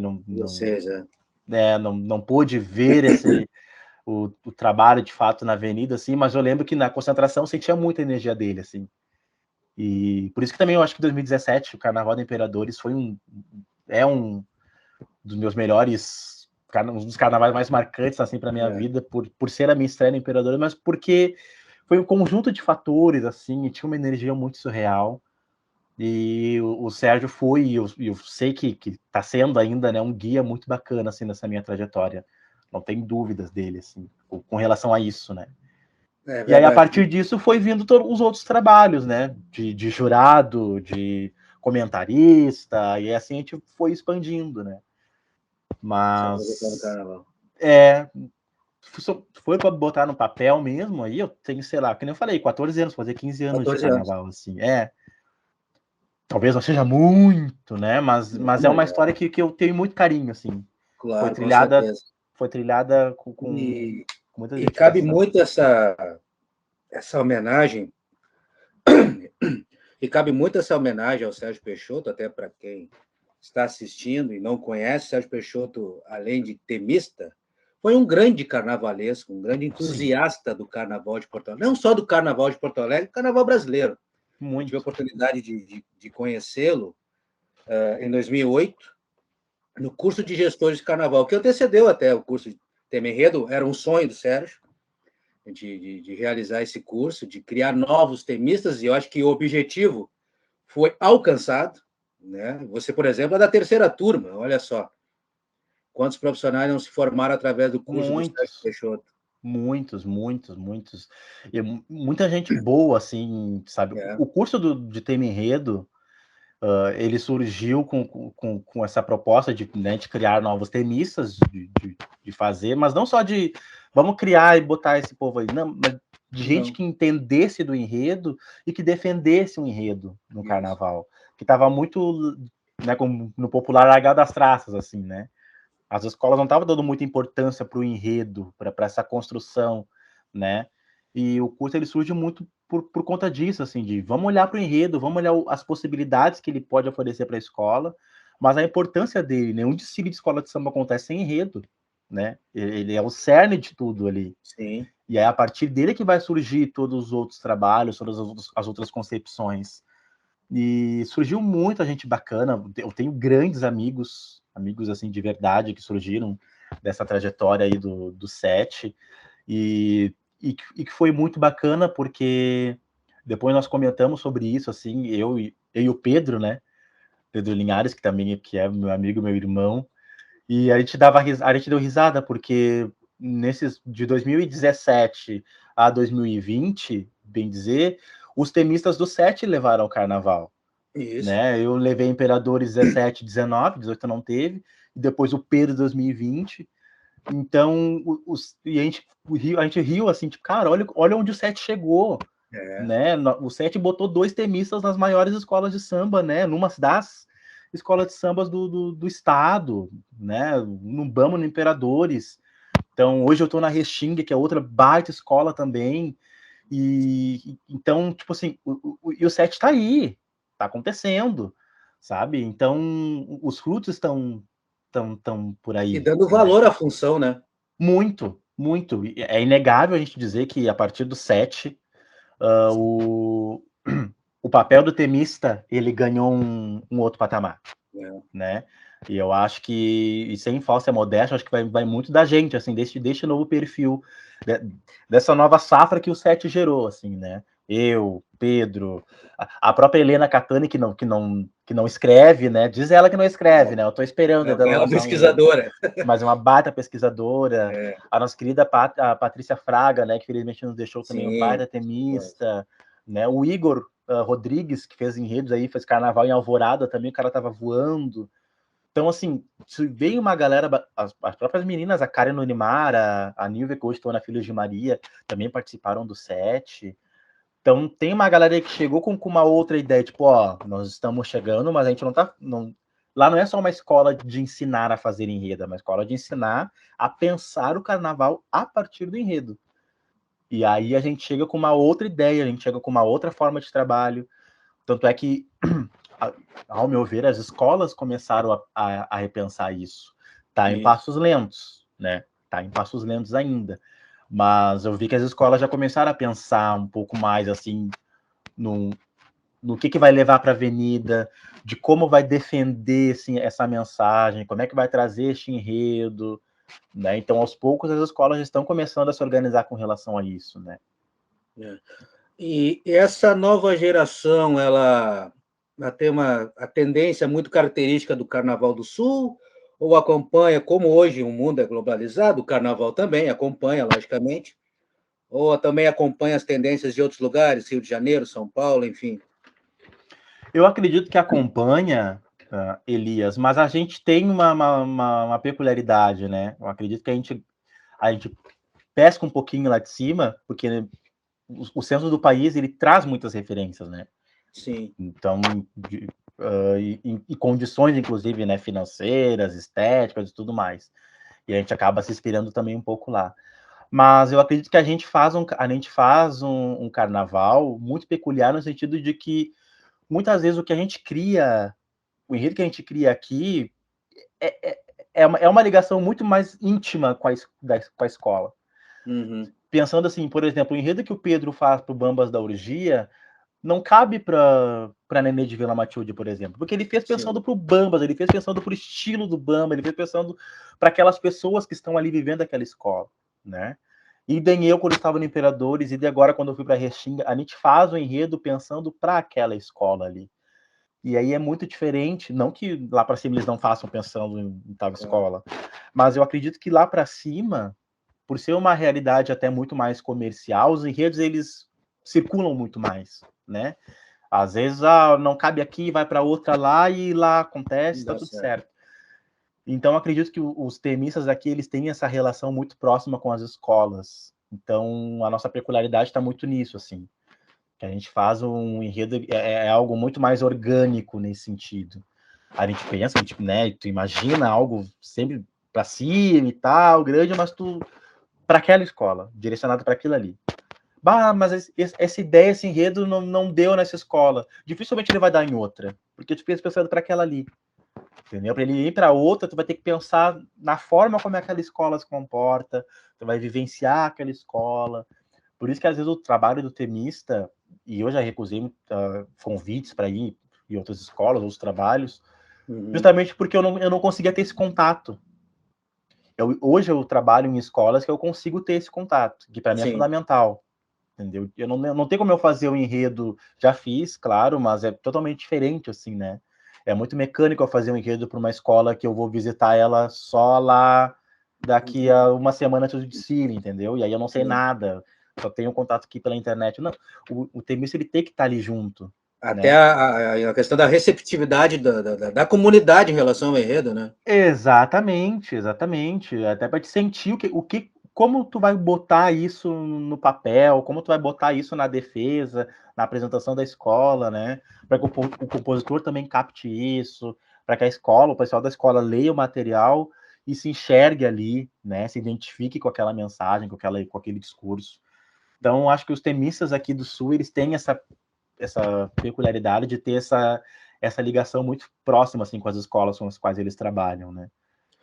né, não pôde ver o trabalho de fato na avenida, assim, mas eu lembro que na concentração eu sentia muita energia dele, assim. E por isso que também eu acho que 2017, o Carnaval da Imperadores, foi um dos meus melhores, um dos carnavais mais marcantes, assim, para minha vida, por ser a minha estreia no Imperadores, mas porque foi um conjunto de fatores, assim, e tinha uma energia muito surreal. E o Sérgio foi, e eu sei que está sendo ainda, né, um guia muito bacana, assim, nessa minha trajetória. Não tem dúvidas dele, assim, com relação a isso, né? E aí, a partir disso, foi vindo os outros trabalhos, né? De jurado, de comentarista, e assim a gente foi expandindo, né? Mas foi para botar no papel mesmo, aí eu tenho, sei lá, que nem eu falei, 14 anos, fazer 15 anos de carnaval, assim. Talvez não seja muito, né? Mas é uma história que eu tenho muito carinho, assim. Claro, com certeza. Foi trilhada com muita dedicação. E cabe muito essa homenagem, ao Sérgio Peixoto, até para quem está assistindo e não conhece, Sérgio Peixoto, além de temista, foi um grande carnavalesco, um grande entusiasta do Carnaval de Porto Alegre, não só do Carnaval de Porto Alegre, do Carnaval brasileiro. Eu tive a oportunidade de conhecê-lo em 2008, no curso de gestores de Carnaval, que antecedeu até o curso de Tema Enredo, era um sonho do Sérgio, de realizar esse curso, de criar novos temistas, e eu acho que o objetivo foi alcançado, né? Você, por exemplo, é da terceira turma, olha só. Quantos profissionais não se formaram através do curso do Sérgio Peixoto? Muitos. E muita gente boa, assim, sabe? O curso de Tema Enredo, ele surgiu com essa proposta de criar novos temistas, de fazer, mas não só de vamos criar e botar esse povo aí, não, mas de gente que entendesse do enredo e que defendesse o enredo no carnaval, que estava muito, né, no popular largado das traças, assim, né? As escolas não estavam dando muita importância para o enredo, para essa construção, né? E o curso ele surge muito por conta disso, assim, de vamos olhar para o enredo, vamos olhar as possibilidades que ele pode oferecer para a escola, mas a importância dele, nenhum desfile de escola de samba acontece sem enredo, né? Ele é o cerne de tudo ali. Sim. E é a partir dele que vai surgir todos os outros trabalhos, todas as outras concepções. E surgiu muita gente bacana. Eu tenho grandes amigos assim de verdade que surgiram dessa trajetória aí do set e que foi muito bacana porque depois nós comentamos sobre isso, assim, eu e o Pedro, né? Pedro Linhares, que também é meu amigo, meu irmão, e a gente deu risada porque nesses de 2017 a 2020, bem dizer, os temistas do set levaram o carnaval. Isso. Né? Eu levei Imperadores 17, 19, 18 não teve, e depois o Pedro 2020. Então, e a gente riu assim, tipo, cara, olha onde o set chegou. Né? O set botou 2 temistas nas maiores escolas de samba, né? Numa das escolas de sambas do estado, né? No Bama, no Imperadores. Então, hoje eu tô na Restinga, que é outra baita escola também. E então, tipo assim, o set tá aí, tá acontecendo, sabe? Então, os frutos estão por aí. E dando valor à função, né? Muito. É inegável a gente dizer que a partir do set, o papel do temista ele ganhou um outro patamar, né? E eu acho que, e sem falsa modéstia, acho que vai muito da gente, assim, deste novo perfil, dessa nova safra que o set gerou, assim, né? Eu, Pedro, a própria Helena Catani, que não escreve, né? Diz ela que não escreve, né? Eu tô esperando ela lançar pesquisadora. Mas uma baita pesquisadora. A nossa querida a Patrícia Fraga, né? Que felizmente nos deixou também um baita temista, né? O Igor Rodrigues, que fez enredos aí, fez carnaval em Alvorada também, o cara tava voando. Então, assim, veio uma galera, as próprias meninas, a Karen Unimar, a Nilve, que hoje estão na Filhos de Maria, também participaram do set. Então, tem uma galera aí que chegou com uma outra ideia, tipo, ó, nós estamos chegando, mas a gente não tá... Lá não é só uma escola de ensinar a fazer enredo, é uma escola de ensinar a pensar o carnaval a partir do enredo. E aí a gente chega com uma outra ideia, a gente chega com uma outra forma de trabalho. Tanto é que, ao meu ver, as escolas começaram a repensar isso. Está em passos lentos, né? Está em passos lentos ainda. Mas eu vi que as escolas já começaram a pensar um pouco mais, assim, no que vai levar para a avenida, de como vai defender assim, essa mensagem, como é que vai trazer este enredo, né? Então, aos poucos, as escolas estão começando a se organizar com relação a isso, né? E essa nova geração, ela tem a tendência muito característica do Carnaval do Sul, ou acompanha, como hoje o mundo é globalizado, o Carnaval também acompanha, logicamente, ou também acompanha as tendências de outros lugares, Rio de Janeiro, São Paulo, enfim? Eu acredito que acompanha, Elias, mas a gente tem uma peculiaridade, né? Eu acredito que a gente pesca um pouquinho lá de cima, porque o centro do país ele traz muitas referências, né? Sim. Então, e condições, inclusive, né, financeiras, estéticas e tudo mais. E a gente acaba se inspirando também um pouco lá. Mas eu acredito que a gente faz um carnaval muito peculiar no sentido de que muitas vezes o enredo que a gente cria aqui é uma ligação muito mais íntima com a escola. Uhum. Pensando assim, por exemplo, o enredo que o Pedro faz para o Bambas da Orgia não cabe para Nenê de Vila Matilde, por exemplo, porque ele fez pensando para o Bambas, ele fez pensando para o estilo do Bamba, ele fez pensando para aquelas pessoas que estão ali vivendo aquela escola, né? E bem eu, quando estava no Imperadores, e de agora, quando eu fui para Restinga, a gente faz o enredo pensando para aquela escola ali. E aí é muito diferente, não que lá para cima eles não façam pensando em tal escola, mas eu acredito que lá para cima, por ser uma realidade até muito mais comercial, os enredos eles circulam muito mais, né? Às vezes não cabe aqui, vai para outra lá e lá acontece, está tudo certo. Então acredito que os temistas aqui eles têm essa relação muito próxima com as escolas. Então a nossa peculiaridade está muito nisso, assim. Que a gente faz um enredo é algo muito mais orgânico nesse sentido. A gente pensa, né? Tu imagina algo sempre para cima e tal, grande, mas tu para aquela escola, direcionado para aquilo ali. Bah, mas essa ideia, esse enredo não deu nessa escola. Dificilmente ele vai dar em outra, porque tu pensa pensando para aquela ali. Entendeu? Para ele ir para outra, tu vai ter que pensar na forma como aquela escola se comporta, tu vai vivenciar aquela escola. Por isso que às vezes o trabalho do temista, e eu já recusei convites para ir em outras escolas, outros trabalhos, justamente porque eu não conseguia ter esse contato. Hoje eu trabalho em escolas que eu consigo ter esse contato, que para mim é fundamental. Entendeu? Eu não tenho como eu fazer o enredo, já fiz, claro, mas é totalmente diferente, assim, né? É muito mecânico eu fazer um enredo para uma escola que eu vou visitar ela só lá daqui a uma semana antes do desfile, entendeu? E aí eu não sei nada, só tenho contato aqui pela internet. Não, o temista ele tem que estar ali junto. Até né? a questão da receptividade da comunidade em relação ao enredo, né? Exatamente. Até para te sentir como tu vai botar isso no papel, como tu vai botar isso na defesa, na apresentação da escola, né? Para que o compositor também capte isso, para que a escola, o pessoal da escola leia o material e se enxergue ali, né? Se identifique com aquela mensagem, com aquele discurso. Então, acho que os temistas aqui do Sul, eles têm essa peculiaridade de ter essa ligação muito próxima assim com as escolas com as quais eles trabalham, né?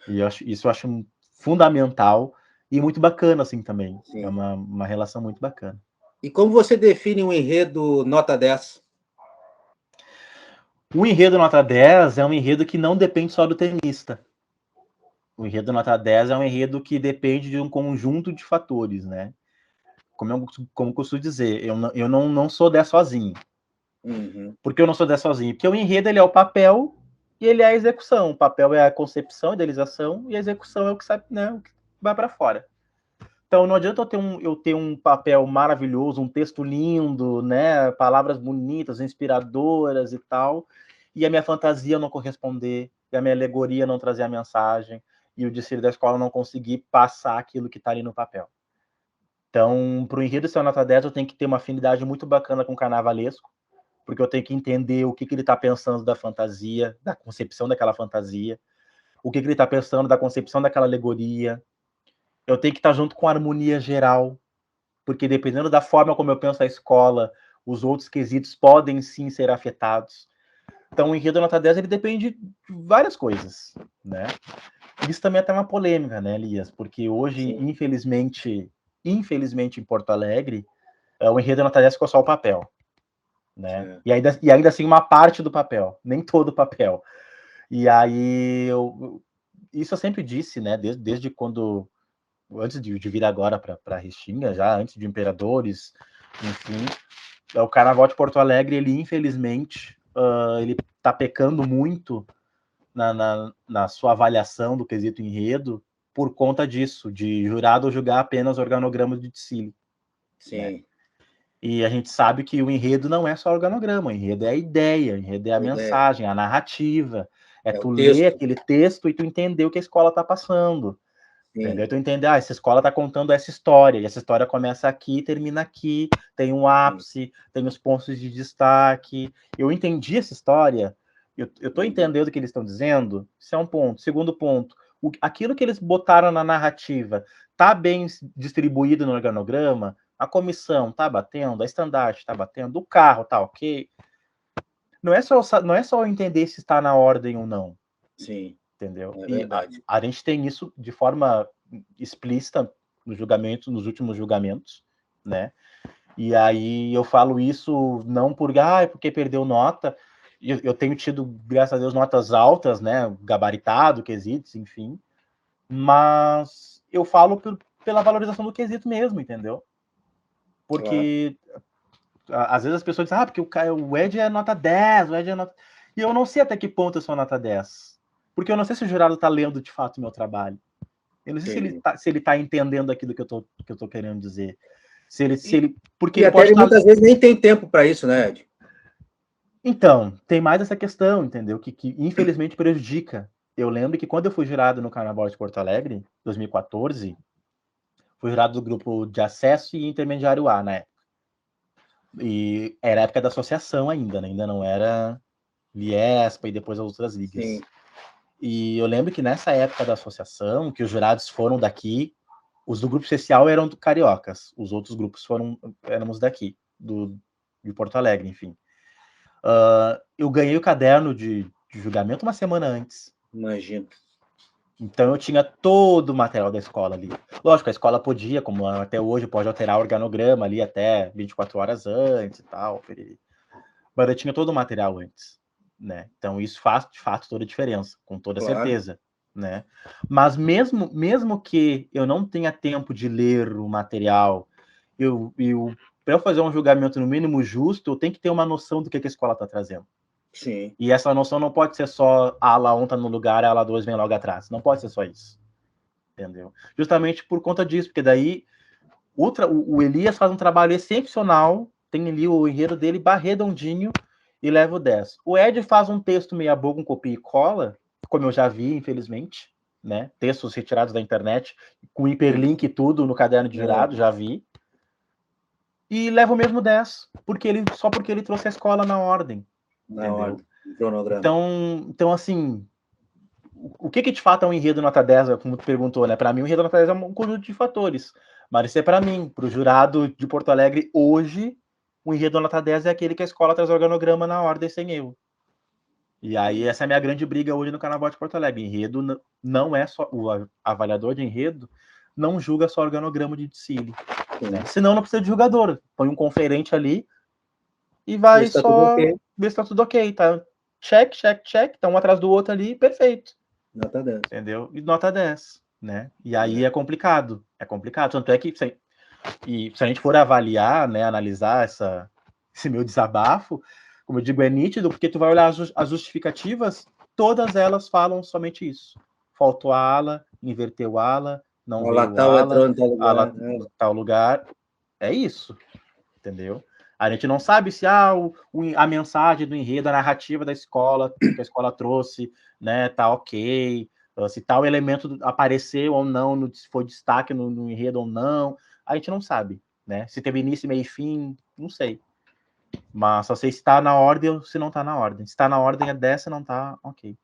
E eu acho fundamental e muito bacana assim também. Sim. É uma relação muito bacana. E como você define um enredo nota 10? O enredo nota 10 é um enredo que não depende só do tenista. O enredo nota 10 é um enredo que depende de um conjunto de fatores, né? Como eu costumo dizer, eu não sou 10 sozinho. Por que eu não sou 10 sozinho? Porque o enredo ele é o papel e ele é a execução. O papel é a concepção, a idealização, e a execução é o que sabe, né, o que vai para fora. Então não adianta eu ter um papel maravilhoso, um texto lindo, né, palavras bonitas, inspiradoras e tal, e a minha fantasia não corresponder, e a minha alegoria não trazer a mensagem, e o desfile da escola não conseguir passar aquilo que está ali no papel. Então, para o enredo ser nota 10, eu tenho que ter uma afinidade muito bacana com o carnavalesco, porque eu tenho que entender o que ele está pensando da fantasia, da concepção daquela fantasia, o que ele está pensando da concepção daquela alegoria. Eu tenho que estar junto com a harmonia geral, porque dependendo da forma como eu penso a escola, os outros quesitos podem sim ser afetados. Então, o enredo nota 10 ele depende de várias coisas, né? isso também é até uma polêmica, né, Elias? Porque hoje, infelizmente em Porto Alegre, o enredo nota 10 ficou só o papel, né? E ainda assim uma parte do papel, nem todo o papel. E aí, isso eu sempre disse, né, desde quando, antes de vir agora para Restinga, já antes de Imperadores, enfim, o Carnaval de Porto Alegre, ele infelizmente, ele tá pecando muito na sua avaliação do quesito enredo por conta disso, de jurado julgar apenas organogramas de desfile. Sim. Né? E a gente sabe que o enredo não é só organograma, o enredo é a ideia, o enredo é a mensagem, a narrativa. É tu ler aquele texto e tu entender o que a escola está passando. Entendeu? Tu entender, essa escola está contando essa história, e essa história começa aqui e termina aqui, tem um ápice, tem os pontos de destaque. Eu entendi essa história, eu estou entendendo o que eles estão dizendo, isso é um ponto. Segundo ponto, aquilo que eles botaram na narrativa está bem distribuído no organograma, a comissão está batendo, a estandarte está batendo, o carro está ok. Não é só entender se está na ordem ou não. Sim. Entendeu? É verdade. E a gente tem isso de forma explícita no julgamento, nos últimos julgamentos, né? E aí eu falo isso não porque perdeu nota. Eu tenho tido, graças a Deus, notas altas, né? Gabaritado, quesitos, enfim. Mas eu falo pela valorização do quesito mesmo, entendeu? Porque às vezes as pessoas dizem, porque o Ed é nota 10, o Ed é nota... E eu não sei até que ponto eu sou nota 10. Porque eu não sei se o jurado está lendo de fato o meu trabalho. Eu não sei se ele tá entendendo aquilo que eu tô querendo dizer. Porque ele pode muitas vezes nem tem tempo para isso, né, Ed? Então, tem mais essa questão, entendeu? Que infelizmente prejudica. Eu lembro que quando eu fui jurado no Carnaval de Porto Alegre, 2014, fui jurado do grupo de acesso e intermediário A na época. E era a época da associação ainda, né? Ainda não era Viespa e depois as outras ligas. Sim. E eu lembro que nessa época da associação, que os jurados foram daqui, os do grupo especial eram cariocas, os outros grupos éramos daqui, de Porto Alegre, enfim. Eu ganhei o caderno de julgamento uma semana antes. Imagino. Então eu tinha todo o material da escola ali. Lógico, a escola podia, como até hoje, pode alterar o organograma ali até 24 horas antes e tal. Mas eu tinha todo o material antes. Né? Então isso faz, de fato, toda a diferença, com toda certeza. Né? Mas mesmo que eu não tenha tempo de ler o material, para eu fazer um julgamento no mínimo justo, eu tenho que ter uma noção do que a escola está trazendo. Sim. E essa noção não pode ser só a ala 1 está no lugar, a ala 2 vem logo atrás. Não pode ser só isso. Entendeu? Justamente por conta disso, porque daí o Elias faz um trabalho excepcional, tem ali o enredo dele redondinho, e leva o 10. O Ed faz um texto meia boca, um copia e cola, como eu já vi, infelizmente, né? Textos retirados da internet, com hiperlink e tudo no caderno de jurado, já vi. E leva o mesmo 10, só porque ele trouxe a escola na ordem. Na ordem, no cronograma. Então, assim, o que de fato é um enredo nota 10, como tu perguntou, né? Para mim, o enredo nota 10 é um conjunto de fatores. Mas isso é para mim, para o jurado de Porto Alegre, hoje, o enredo nota 10 é aquele que a escola traz organograma na ordem sem erro. E aí, essa é a minha grande briga hoje no Carnaval de Porto Alegre. Enredo não é só... O avaliador de enredo não julga só organograma de desfile. Né? Senão não precisa de julgador. Põe um conferente ali e vai só ver se tá tudo ok. Tá? Check, check, check. Tá um atrás do outro ali, perfeito. Nota 10. Entendeu? E nota 10. Né? E aí é complicado. É complicado. Tanto é que se a gente for avaliar, né, analisar esse meu desabafo, como eu digo, é nítido, porque tu vai olhar as justificativas, todas elas falam somente isso. Faltou a ala, inverteu a ala, não veio a ala, tal lugar. É isso, entendeu? A gente não sabe se a mensagem do enredo, a narrativa da escola, que a escola trouxe, né, tá ok, se tal elemento apareceu ou não, se foi destaque no enredo ou não, a gente não sabe, né? Se teve início, meio e fim, não sei. Mas só sei se está na ordem ou se não está na ordem. Se está na ordem é 10, se não está, ok.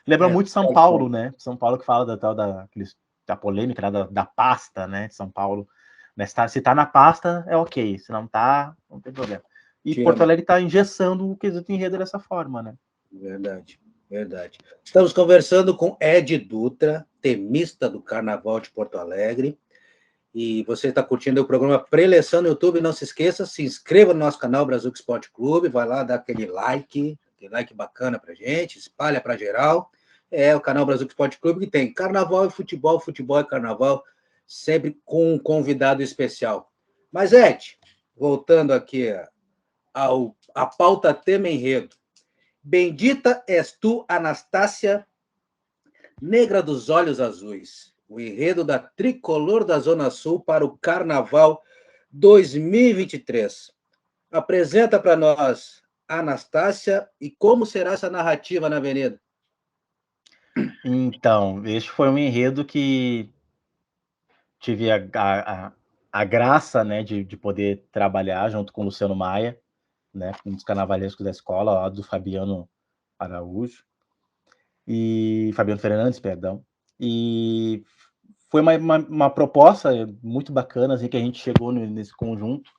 Lembra muito São Paulo, né? São Paulo que fala da polêmica, da pasta, né? De São Paulo. Né? Se está na pasta, é ok. Se não está, não tem problema. E Porto Alegre está engessando o quesito enredo dessa forma, né? Verdade. Verdade. Estamos conversando com Ed Dutra, temista do Carnaval de Porto Alegre. E você está curtindo o programa Preleção no YouTube. Não se esqueça, se inscreva no nosso canal Brazuca Esporte Clube. Vai lá dar aquele like bacana para gente, espalha para geral. É o canal Brazuca Esporte Clube que tem carnaval e futebol, futebol e carnaval, sempre com um convidado especial. Mas, Ed, voltando aqui à pauta tema enredo. Bendita és tu, Anastácia, negra dos olhos azuis. O enredo da Tricolor da Zona Sul para o Carnaval 2023. Apresenta para nós, Anastácia, e como será essa narrativa na Avenida? Então, este foi um enredo que tive a graça, né, de poder trabalhar junto com o Luciano Maia, né, um dos carnavalescos da escola, lá do Fabiano Araújo, e Fabiano Fernandes, perdão. E foi uma proposta muito bacana, assim, que a gente chegou nesse conjunto.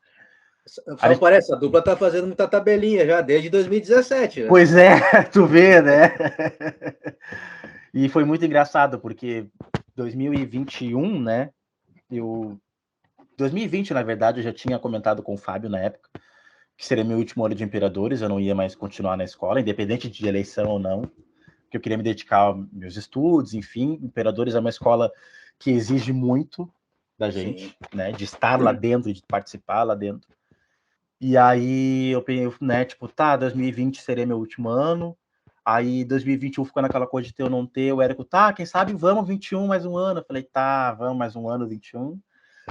Só parece, a dupla tá fazendo muita tabelinha já, desde 2017, né? Pois é, tu vê, né? E foi muito engraçado, porque 2021, né, 2020, na verdade, eu já tinha comentado com o Fábio na época, que seria meu último ano de Imperadores, eu não ia mais continuar na escola, independente de eleição ou não, que eu queria me dedicar aos meus estudos, enfim. Imperadores é uma escola que exige muito da gente, sim, né, de estar lá dentro, de participar lá dentro. E aí eu pensei, né, tipo, tá, 2020 seria meu último ano, aí 2021 ficou naquela coisa de ter ou não ter, o Érico, tá, quem sabe vamos 21 mais um ano, eu falei, tá, vamos mais um ano, 21,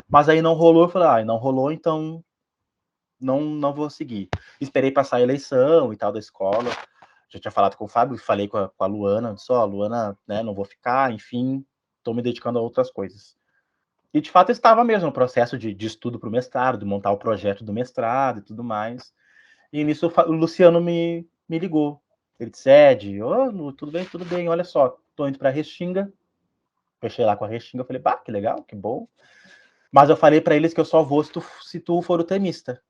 mas aí não rolou, eu falei, não rolou, então não vou seguir. Esperei passar a eleição e tal da escola, já tinha falado com o Fábio, falei com a Luana, só, Luana, né, não vou ficar, enfim, tô me dedicando a outras coisas. E, de fato, eu estava mesmo no processo de estudo para o mestrado, de montar o projeto do mestrado e tudo mais. E nisso o Luciano me ligou. Ele disse, Ed, oh, tudo bem, olha só, tô indo para Restinga. Fechei lá com a Restinga, eu falei, bah, que legal, que bom. Mas eu falei para eles que eu só vou se tu for o temista.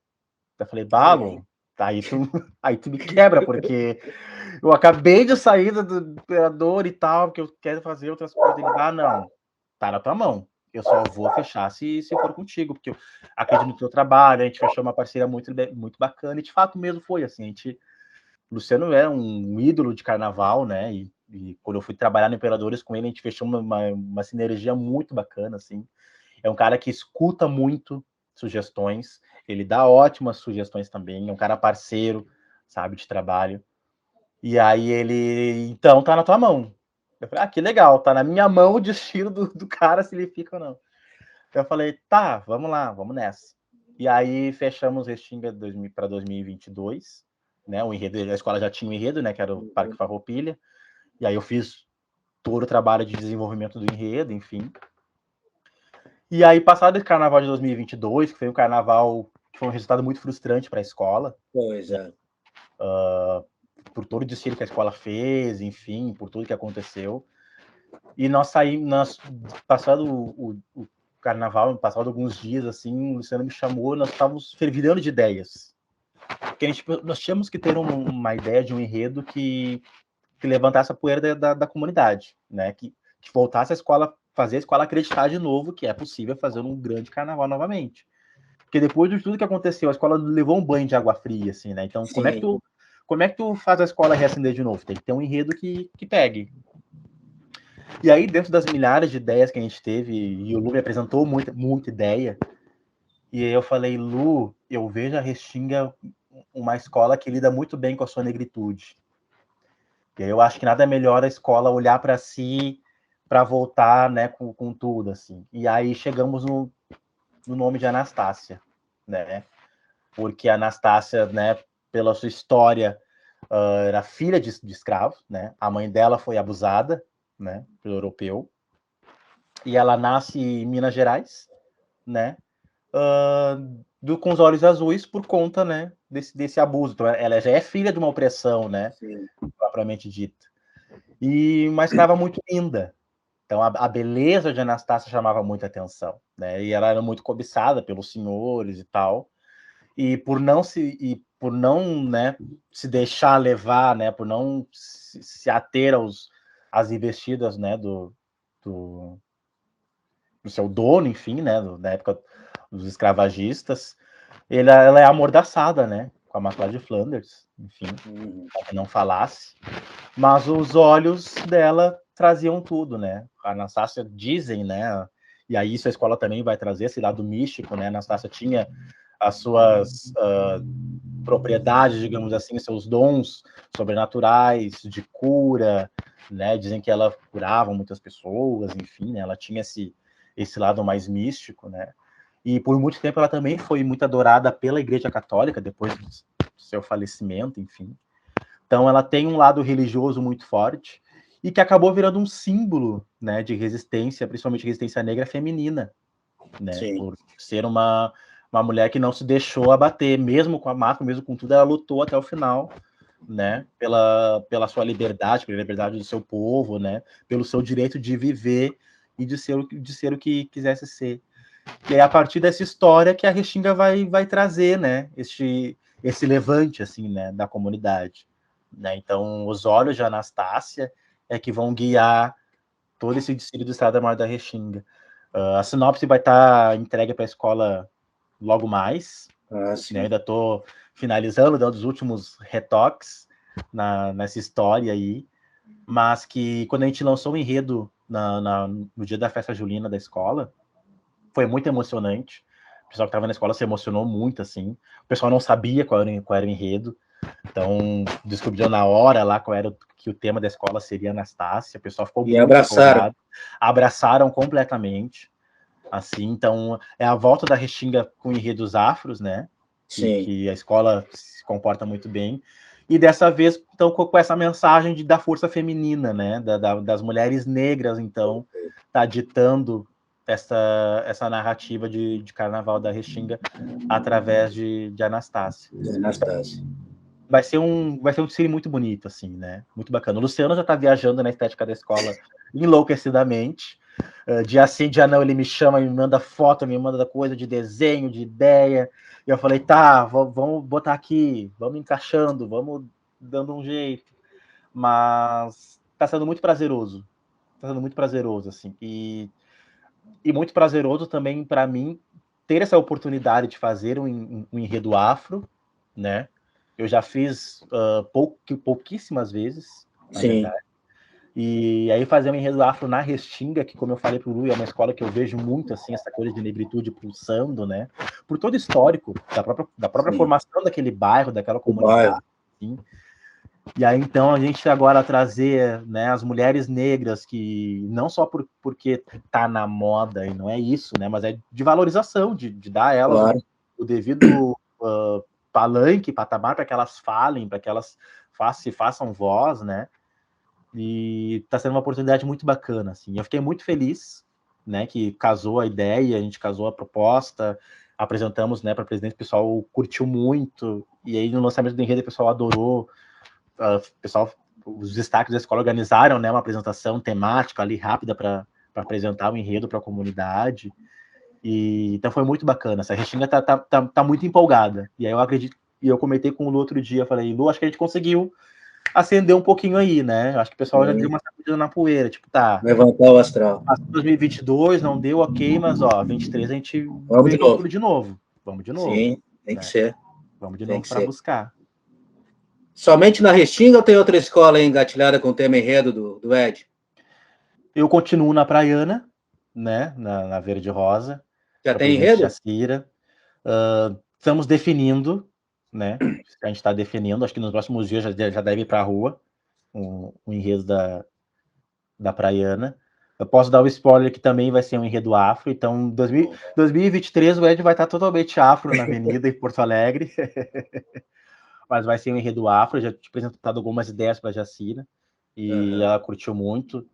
Eu falei, Balo, aí tu me quebra, porque eu acabei de sair do Imperador e tal, que eu quero fazer outras coisas. Ele, não, tá na tua mão. Eu só vou fechar se for contigo, porque eu acredito no teu trabalho, a gente fechou uma parceria muito bacana, e de fato mesmo foi assim, o Luciano é um ídolo de carnaval, né, e quando eu fui trabalhar no Imperadores com ele, a gente fechou uma sinergia muito bacana, assim. É um cara que escuta muito sugestões, ele dá ótimas sugestões também, é um cara parceiro, sabe, de trabalho. E aí ele, então, tá na tua mão. Eu falei, que legal, tá na minha mão o destino do cara, se ele fica ou não. Eu falei, tá, vamos lá, vamos nessa. E aí fechamos Restinga para 2022, né, o enredo, a escola já tinha um enredo, né, que era o Parque Farroupilha, e aí eu fiz todo o trabalho de desenvolvimento do enredo, enfim. E aí, passado esse carnaval de 2022, que foi um carnaval que foi um resultado muito frustrante para a escola. Pois é. Por todo o desfile que a escola fez, enfim, por tudo que aconteceu. E nós saímos, passado o carnaval, passado alguns dias, assim, o Luciano me chamou, nós estávamos fervilhando de ideias. Porque nós tínhamos que ter uma ideia de um enredo que levantasse a poeira da comunidade, né? Que voltasse a escola, fazer a escola acreditar de novo que é possível fazer um grande carnaval novamente. Porque depois de tudo que aconteceu, a escola levou um banho de água fria, assim, né? Então, como é que tu faz a escola reacender de novo? Tem que ter um enredo que pegue. E aí, dentro das milhares de ideias que a gente teve, e o Lu me apresentou muita ideia, e aí eu falei, Lu, eu vejo a Restinga uma escola que lida muito bem com a sua negritude. E aí eu acho que nada melhor a escola olhar para si para voltar, né, com tudo, assim. E aí chegamos no nome de Anastácia, né? Porque a Anastácia, né, pela sua história, era filha de escravos, né? A mãe dela foi abusada, né, pelo europeu. E ela nasce em Minas Gerais, né? Com os olhos azuis por conta, né, desse abuso. Então, ela já é filha de uma opressão, né? Sim. Propriamente dita. E uma escrava muito linda. Então, a beleza de Anastácia chamava muita atenção, né? E ela era muito cobiçada pelos senhores e tal. E por não se por não, né, se deixar levar, né, por não se ater às investidas, né, do seu dono, enfim, né, da época dos escravagistas, ela é amordaçada, né, com a Marcela de Flanders, enfim, para que não falasse, mas os olhos dela traziam tudo, né, a Anastácia dizem, né, e aí isso a escola também vai trazer, esse lado místico, né, a Anastácia tinha as suas propriedades, digamos assim, seus dons sobrenaturais, de cura, né, dizem que ela curava muitas pessoas, enfim, né, ela tinha esse lado mais místico, né, e por muito tempo ela também foi muito adorada pela Igreja Católica, depois do seu falecimento, enfim. Então ela tem um lado religioso muito forte, e que acabou virando um símbolo, né, de resistência, principalmente resistência negra feminina, né, Sim. por ser uma mulher que não se deixou abater, mesmo com a máfia, mesmo com tudo, ela lutou até o final, né, pela sua liberdade, pela liberdade do seu povo, né, pelo seu direito de viver e de ser o que quisesse ser. E é a partir dessa história que a Restinga vai trazer, né, esse levante, assim, né, da comunidade, né. Então, os olhos de Anastácia é que vão guiar todo esse desfile do Estrada Maior da Restinga. A sinopse vai estar entregue para a escola logo mais, né, ainda estou finalizando, dando os últimos retoques nessa história aí, mas que quando a gente lançou o enredo no dia da festa julina da escola, foi muito emocionante. O pessoal que estava na escola se emocionou muito, assim. O pessoal não sabia qual era o enredo, então descobriu na hora lá que o tema da escola seria Anastácia. O pessoal ficou muito empolgado, abraçaram completamente, assim. Então é a volta da Restinga com enredos afros, né? Que a escola se comporta muito bem. E dessa vez, então, com essa mensagem da força feminina, né? Das mulheres negras, então, tá ditando essa narrativa de carnaval da Restinga através de Anastácia. Anastácia. Vai ser um desfile muito bonito, assim, né? Muito bacana. O Luciano já tá viajando na estética da escola enlouquecidamente. Dia sim, dia não, ele me chama, me manda foto, me manda coisa de desenho, de ideia. E eu falei, tá, vamos botar aqui, vamos encaixando, vamos dando um jeito. Mas tá sendo muito prazeroso. Tá sendo muito prazeroso, assim. E muito prazeroso também para mim ter essa oportunidade de fazer um enredo afro, né? Eu já fiz pouquíssimas vezes, na verdade. E aí fazer um enredo afro na Restinga, que como eu falei pro Lu, é uma escola que eu vejo muito assim, essa coisa de negritude pulsando, né? Por todo o histórico da própria formação daquele bairro, daquela comunidade. Assim. E aí então a gente agora trazer, né, as mulheres negras, que não só porque tá na moda, e não é isso, né? Mas é de valorização, de dar a elas o devido palanque, patamar, para que elas falem, para que elas se façam voz, né? E está sendo uma oportunidade muito bacana, assim. Eu fiquei muito feliz, né, que casou a ideia, a gente casou a proposta, apresentamos, né, para o presidente, o pessoal curtiu muito, e aí no lançamento do enredo o pessoal adorou, pessoal, os destaques da escola organizaram, né, uma apresentação temática ali rápida para apresentar o enredo para a comunidade, e então foi muito bacana. Essa Restinga tá muito empolgada, e aí eu acredito, e eu comentei com o Lu outro dia, falei, Lu, acho que a gente conseguiu acender um pouquinho aí, né? Acho que o pessoal já deu uma sacudida na poeira, tipo, tá. Levantar o astral. Passou 2022, não deu, ok, mas ó, 23 a gente vem com tudo de novo. Vamos de novo. Sim, tem que ser. Vamos de novo para buscar. Somente na Restinga ou tem outra escola engatilhada com o tema enredo do Ed? Eu continuo na Praiana, né? Na Verde Rosa. Já tem enredo? Jacira. Estamos definindo, né? A gente está definindo, acho que nos próximos dias já deve ir para a rua um enredo da Praiana. Eu posso dar o spoiler que também vai ser um enredo afro, então 2023 o Ed vai estar totalmente afro na avenida em Porto Alegre, mas vai ser um enredo afro, já tinha apresentado algumas ideias para a Jacira, e ela curtiu muito.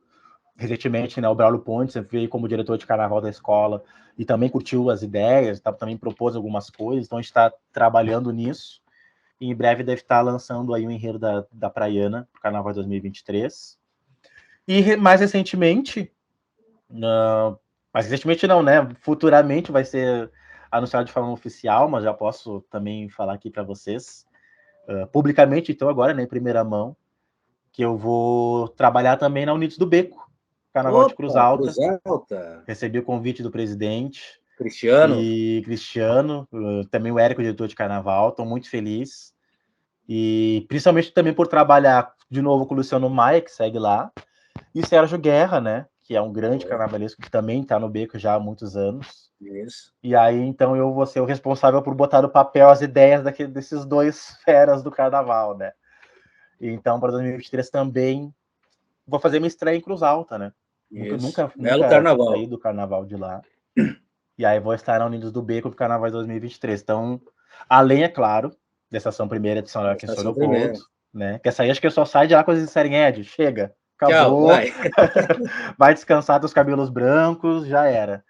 Recentemente, né, o Braulio Pontes veio como diretor de carnaval da escola e também curtiu as ideias, também propôs algumas coisas, então a gente está trabalhando nisso, e em breve deve estar lançando aí o enredo da Praiana para o Carnaval 2023. E mais recentemente, não, né? Futuramente vai ser anunciado de forma oficial, mas já posso também falar aqui para vocês. publicamente, então, agora, né, em primeira mão, que eu vou trabalhar também na Unidos do Beco, Carnaval de Cruz Opa, Alta. Cruz Alta. Recebi o convite do presidente Cristiano. e Cristiano, também o Érico, diretor de Carnaval. Estou muito feliz. E principalmente também por trabalhar de novo com o Luciano Maia, que segue lá, e Sérgio Guerra, né, que é um grande carnavalesco que também está no Beco já há muitos anos. Isso. E aí, então, eu vou ser o responsável por botar no papel as ideias desses dois feras do carnaval, né? Então, para 2023 também vou fazer minha estreia em Cruz Alta, né? Isso. Belo Nunca carnaval. saí do carnaval de lá. E aí vou estar na Unidos do Beco do Carnaval de 2023. Então, além, é claro, dessa ação primeira de São Leopoldo, né? Que essa aí acho que eu só saio de lá com eles disserem, Ed, chega, acabou. Tchau, vai. Vai descansar dos cabelos brancos, já era.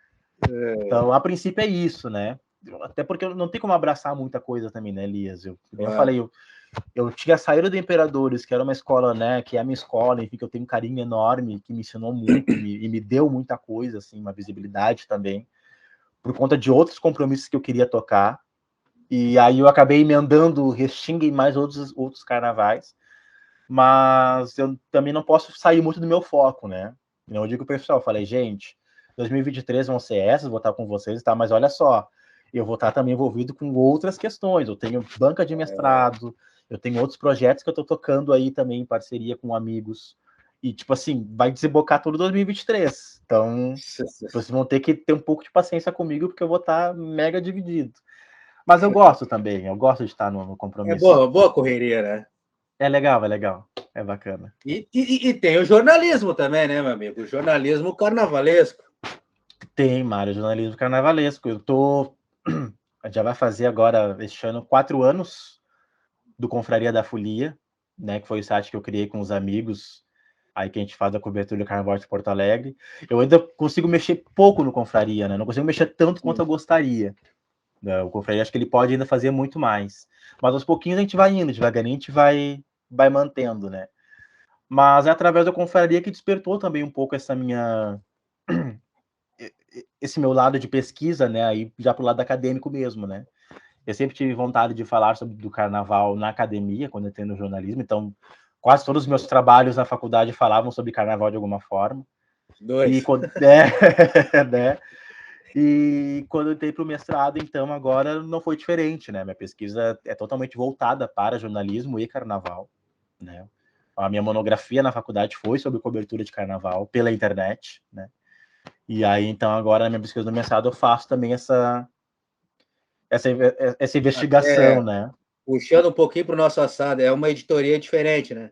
Então, a princípio é isso, né? Até porque não tem como abraçar muita coisa também, né, Elias? Eu falei, eu tinha saído do Imperadores, que era uma escola, né, que é a minha escola, enfim, que eu tenho um carinho enorme, que me ensinou muito e me deu muita coisa, assim, uma visibilidade também, por conta de outros compromissos que eu queria tocar. E aí eu acabei emendando Restinga e mais outros carnavais. Mas eu também não posso sair muito do meu foco, né? Eu digo pro pessoal, falei, gente, 2023 vão ser essas, vou estar com vocês, tá? Mas olha só, eu vou estar também envolvido com outras questões. Eu tenho banca de mestrado, eu tenho outros projetos que eu estou tocando aí também em parceria com amigos. E, tipo assim, vai desembocar todo 2023. Então, vocês vão ter que ter um pouco de paciência comigo, porque eu vou estar mega dividido. Mas eu gosto também, eu gosto de estar no compromisso. É boa correria, né? É legal, é bacana. E tem o jornalismo também, né, meu amigo? O jornalismo carnavalesco. Tem, Mário, jornalismo carnavalesco. Eu tô. Já vai fazer agora, este ano, 4 anos do Confraria da Folia, né? Que foi o site que eu criei com os amigos, aí que a gente faz a cobertura do Carnaval de Porto Alegre. Eu ainda consigo mexer pouco no Confraria, né? Não consigo mexer tanto quanto eu gostaria. O Confraria acho que ele pode ainda fazer muito mais. Mas aos pouquinhos a gente vai indo, devagarinho a gente vai mantendo, né? Mas é através da confraria que despertou também um pouco esse meu lado de pesquisa, né? Aí já pro lado acadêmico mesmo, né? Eu sempre tive vontade de falar sobre do carnaval na academia, quando eu entrei no jornalismo, então quase todos os meus trabalhos na faculdade falavam sobre carnaval de alguma forma. E quando, né? E quando eu entrei para o mestrado, então, agora não foi diferente, né? Minha pesquisa é totalmente voltada para jornalismo e carnaval, né? A minha monografia na faculdade foi sobre cobertura de carnaval pela internet, né? E aí, então, agora na minha pesquisa do mestrado eu faço também essa investigação, né? Puxando um pouquinho para o nosso assado, é uma editoria diferente, né?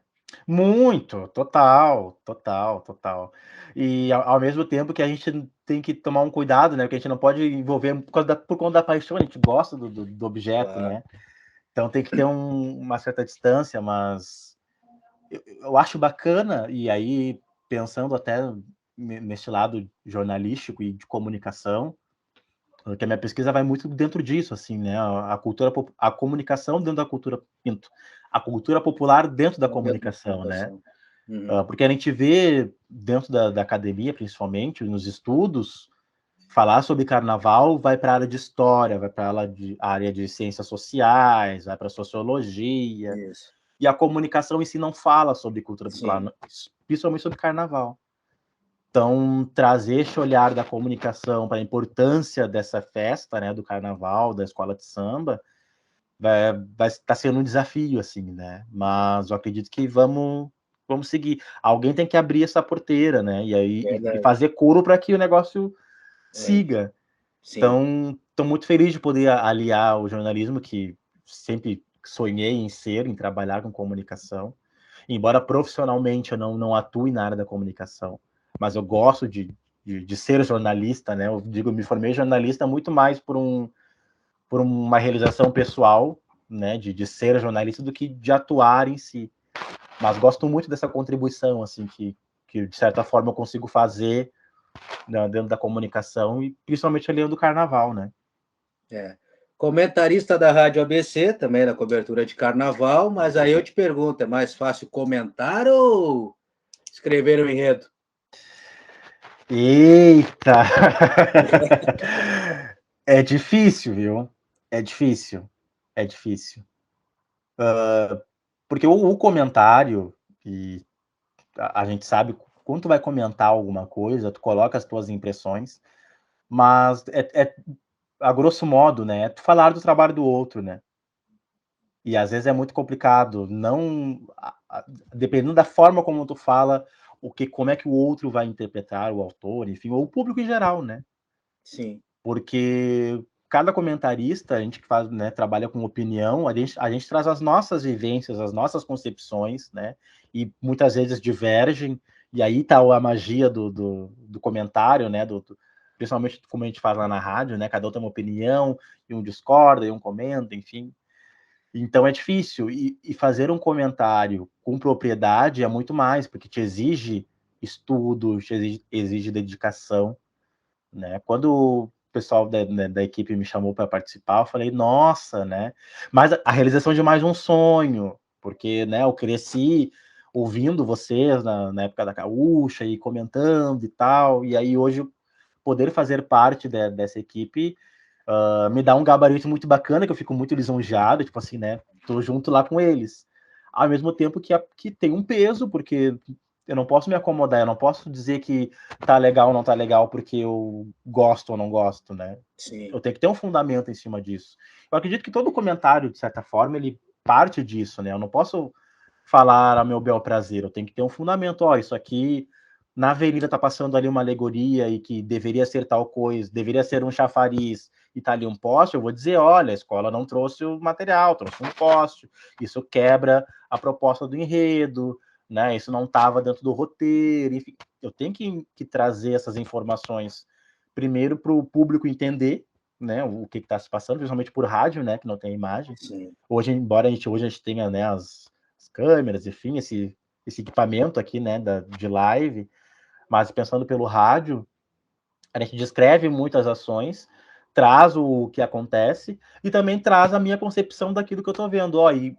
Muito, total. E ao mesmo tempo que a gente tem que tomar um cuidado, né? Porque a gente não pode envolver por conta da paixão, a gente gosta do objeto, Claro. né? Então tem que ter uma certa distância, mas eu acho bacana, e aí pensando até nesse lado jornalístico e de comunicação, porque a minha pesquisa vai muito dentro disso, assim, né? A comunicação dentro da cultura, a cultura popular dentro da comunicação, né? Porque a gente vê dentro da academia, principalmente, nos estudos, falar sobre carnaval vai para a área de história, vai para a área de ciências sociais, vai para sociologia. Isso. E a comunicação em si não fala sobre cultura popular, principalmente sobre carnaval. Então, trazer esse olhar da comunicação para a importância dessa festa, né, do carnaval, da escola de samba, vai estar sendo um desafio, assim, né? Mas eu acredito que vamos seguir. Alguém tem que abrir essa porteira, né? E aí e fazer coro para que o negócio siga. Então, estou muito feliz de poder aliar o jornalismo, que sempre sonhei em ser, em trabalhar com comunicação. Embora profissionalmente eu não atue na área da comunicação, mas eu gosto de ser jornalista, né? Eu digo, me formei jornalista muito mais por uma realização pessoal, né? De ser jornalista do que de atuar em si. Mas gosto muito dessa contribuição, assim, que de certa forma eu consigo fazer, né, dentro da comunicação e principalmente ali do carnaval, né? Comentarista da Rádio ABC, também na cobertura de carnaval, mas aí eu te pergunto, é mais fácil comentar ou escrever o enredo? Eita! É difícil, viu? É difícil. Porque o comentário, e a gente sabe quando tu vai comentar alguma coisa, tu coloca as tuas impressões, mas a grosso modo, né, é tu falar do trabalho do outro, né? E às vezes é muito complicado, não dependendo da forma como tu fala, como é que o outro vai interpretar, o autor, enfim, ou o público em geral, né? Sim. Porque cada comentarista, a gente que faz, né, trabalha com opinião, a gente traz as nossas vivências, as nossas concepções, né? E muitas vezes divergem, e aí tá a magia do comentário, né? Principalmente como a gente faz lá na rádio, né? Cada um tem uma opinião, e um discorda, e um comenta, enfim. Então é difícil. E fazer um comentário com propriedade é muito mais, porque te exige estudo, exige dedicação, né? Quando o pessoal da equipe me chamou para participar, eu falei, nossa, né? Mas a realização de mais um sonho, porque, né, eu cresci ouvindo vocês na época da Gaúcha e comentando e tal, e aí hoje poder fazer parte dessa equipe me dá um gabarito muito bacana, que eu fico muito lisonjeado, tipo assim, né? Tô junto lá com eles. Ao mesmo tempo que tem um peso, porque eu não posso me acomodar, eu não posso dizer que tá legal ou não tá legal porque eu gosto ou não gosto, né? Sim. Eu tenho que ter um fundamento em cima disso. Eu acredito que todo comentário, de certa forma, ele parte disso, né? Eu não posso falar a meu bel prazer, eu tenho que ter um fundamento. Ó, isso aqui na avenida tá passando ali uma alegoria e que deveria ser tal coisa, deveria ser um chafariz e tá ali um poste, eu vou dizer, olha, a escola não trouxe o material, trouxe um poste, isso quebra a proposta do enredo, né? Isso não estava dentro do roteiro, enfim, eu tenho que trazer essas informações primeiro para o público entender, né, o que está se passando, principalmente por rádio, né, que não tem imagem. Sim. Hoje, embora hoje a gente tenha, né, as câmeras, enfim, esse equipamento aqui, né, de live, mas pensando pelo rádio, a gente descreve muitas ações, traz o que acontece e também traz a minha concepção daquilo que eu estou vendo. Ó, e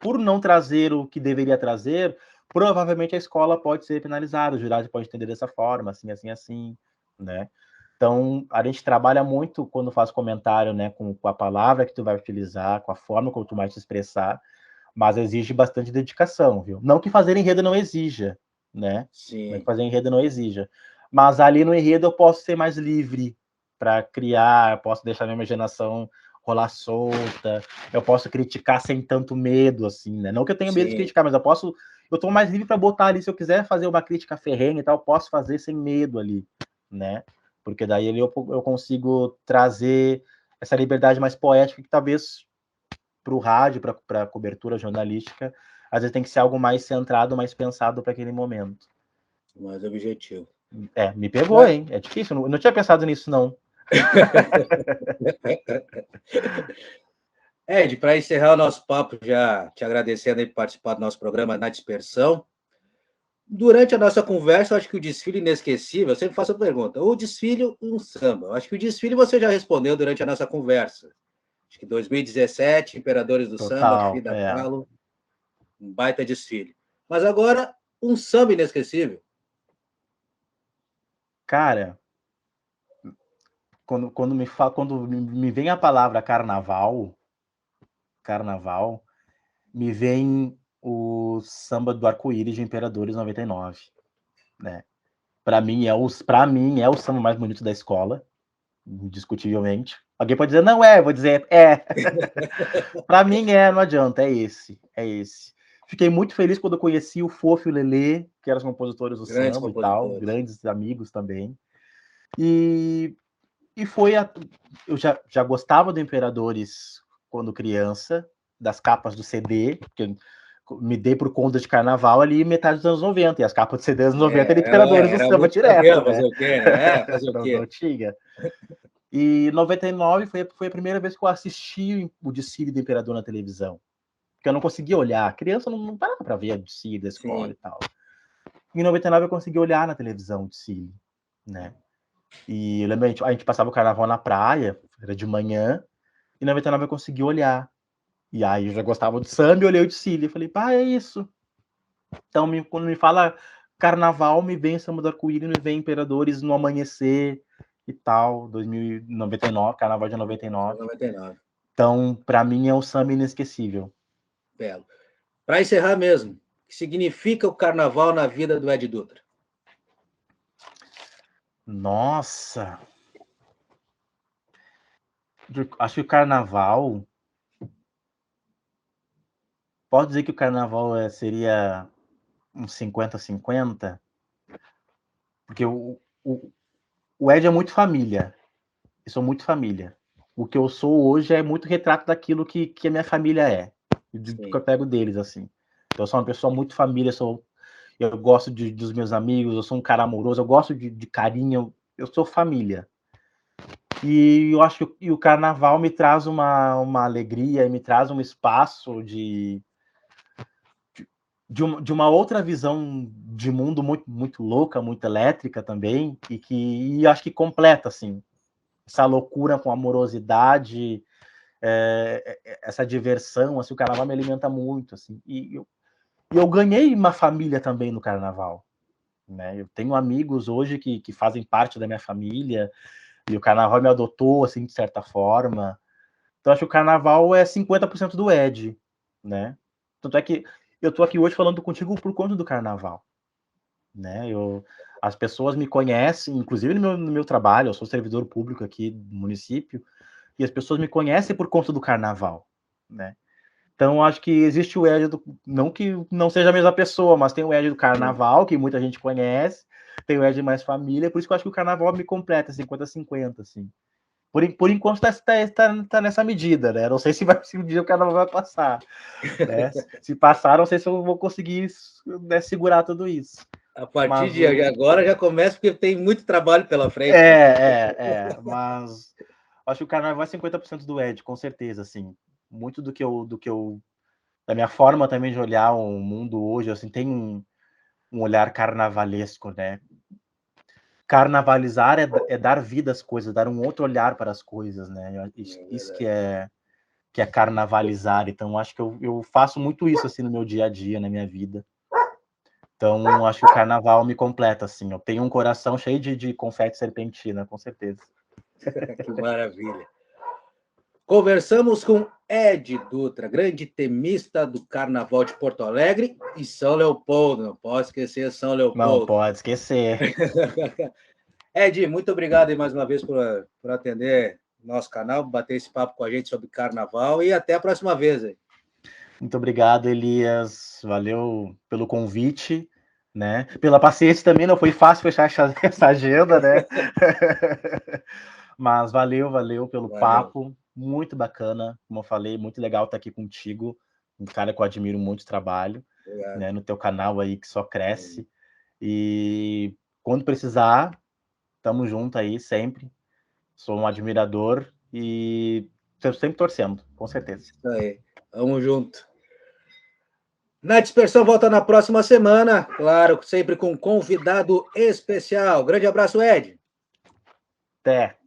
por não trazer o que deveria trazer, provavelmente a escola pode ser penalizada, o jurado pode entender dessa forma, assim, assim, assim, né? Então, a gente trabalha muito quando faz comentário, né, com a palavra que tu vai utilizar, com a forma como tu vai te expressar, mas exige bastante dedicação, viu? Não que fazer enredo não exija, né? Não que Sim. fazer enredo não exija. Mas ali no enredo eu posso ser mais livre para criar, eu posso deixar minha imaginação rolar solta, eu posso criticar sem tanto medo, assim, né? Não que eu tenha medo de Sim. criticar, mas eu tô mais livre para botar ali, se eu quiser fazer uma crítica ferrenha e tal, eu posso fazer sem medo ali, né? Porque daí ali eu consigo trazer essa liberdade mais poética que talvez para o rádio, para a cobertura jornalística, às vezes tem que ser algo mais centrado, mais pensado para aquele momento. Mais objetivo. Me pegou, Mas... hein? É difícil, não tinha pensado nisso, não. Ed, para encerrar o nosso papo, já te agradecendo por participar do nosso programa Na Dispersão. Durante a nossa conversa, eu acho que o desfile inesquecível, eu sempre faço a pergunta, o desfile um samba? Eu acho que o desfile você já respondeu durante a nossa conversa. Acho que 2017, Imperadores do Samba, Total, Frida Kahlo, um baita desfile. Mas agora, um samba inesquecível. Cara, quando me vem a palavra carnaval, me vem o samba do arco-íris de Imperadores 99, né? Para mim é o samba mais bonito da escola, indiscutivelmente. Alguém pode dizer, não é, eu vou dizer, é. Para mim não adianta, é esse. Fiquei muito feliz quando eu conheci o Fofo e o Lelê, que eram os compositores do Grandes samba e tal, compositores. grandes amigos também. E, e foi eu já gostava do Imperadores quando criança, das capas do CD, porque me dei por conta de carnaval ali metade dos anos 90, e as capas do CD dos anos 90 eram Imperadores do Era samba muito direto, tranquilo né? fazer o quê, né? Fazer o Não quê? tinha. E 99 foi a primeira vez que eu assisti o desfile do Imperador na televisão. Porque eu não conseguia olhar. A criança não parava para ver a desfile da escola e Sim. tal. Em 99 eu consegui olhar na televisão o desfile, né? E eu lembro, a gente passava o carnaval na praia, era de manhã, e em 99 eu consegui olhar. E aí eu já gostava do samba e olhei o desfile. E falei, pá, é isso. Então, quando me fala carnaval, me vem samba do arco-íris, me vem Imperadores no amanhecer e tal, 2099, carnaval de 99. 99. Então, para mim é um samba inesquecível. Belo. Para encerrar mesmo, o que significa o carnaval na vida do Ed Dutra? Nossa! Acho que o carnaval... Pode dizer que o carnaval seria uns 50-50? Porque o Ed é muito família. Eu sou muito família. O que eu sou hoje é muito retrato daquilo que a minha família é. Do que eu pego deles, assim. Então, eu sou uma pessoa muito família, eu gosto dos meus amigos, eu sou um cara amoroso, eu gosto de carinho, eu sou família. E eu acho que o carnaval me traz uma alegria, me traz um espaço de uma outra visão de mundo muito, muito louca, muito elétrica também, e acho que completa, assim, essa loucura com amorosidade, essa diversão, assim, o carnaval me alimenta muito, assim, e eu ganhei uma família também no carnaval, né? Eu tenho amigos hoje que fazem parte da minha família, e o carnaval me adotou, assim, de certa forma. Então, acho que o carnaval é 50% do Ed, né? Tanto é que eu tô aqui hoje falando contigo por conta do carnaval, né? As pessoas me conhecem, inclusive no meu trabalho, eu sou servidor público aqui do município, e as pessoas me conhecem por conta do carnaval, né? Então, acho que existe o Ed não que não seja a mesma pessoa, mas tem o Ed do carnaval, que muita gente conhece, tem o Ed mais família, por isso que eu acho que o carnaval me completa 50-50, assim. Por enquanto tá nessa medida, né? Não sei se um dia o carnaval vai passar, né? Se passar, não sei se eu vou conseguir, né, segurar tudo isso. A partir de agora já começa, porque tem muito trabalho pela frente. Mas acho que o carnaval é 50% do Ed, com certeza, assim. Muito do que eu da minha forma também de olhar o mundo hoje, assim, tem um olhar carnavalesco, né? Carnavalizar é dar vida às coisas, dar um outro olhar para as coisas, né? Isso que é carnavalizar. Então, acho que eu faço muito isso, assim, no meu dia a dia, na minha vida. Então, acho que o carnaval me completa, assim. Eu tenho um coração cheio de confete serpentina, com certeza. Que maravilha. Conversamos com Ed Dutra, grande temista do Carnaval de Porto Alegre e São Leopoldo. Não pode esquecer São Leopoldo. Não pode esquecer. Ed, muito obrigado mais uma vez por atender nosso canal, bater esse papo com a gente sobre Carnaval e até a próxima vez. Aí. Muito obrigado, Elias. Valeu pelo convite, né? Pela paciência também, não foi fácil fechar essa agenda, né? Mas valeu pelo papo. Muito bacana, como eu falei, muito legal estar aqui contigo. Um cara que eu admiro muito o trabalho, né? No teu canal aí que só cresce. E quando precisar, tamo junto aí sempre. Sou um admirador e sempre torcendo, com certeza. Isso aí, tamo junto. Na Dispersão volta na próxima semana, claro, sempre com um convidado especial. Grande abraço, Ed. Até.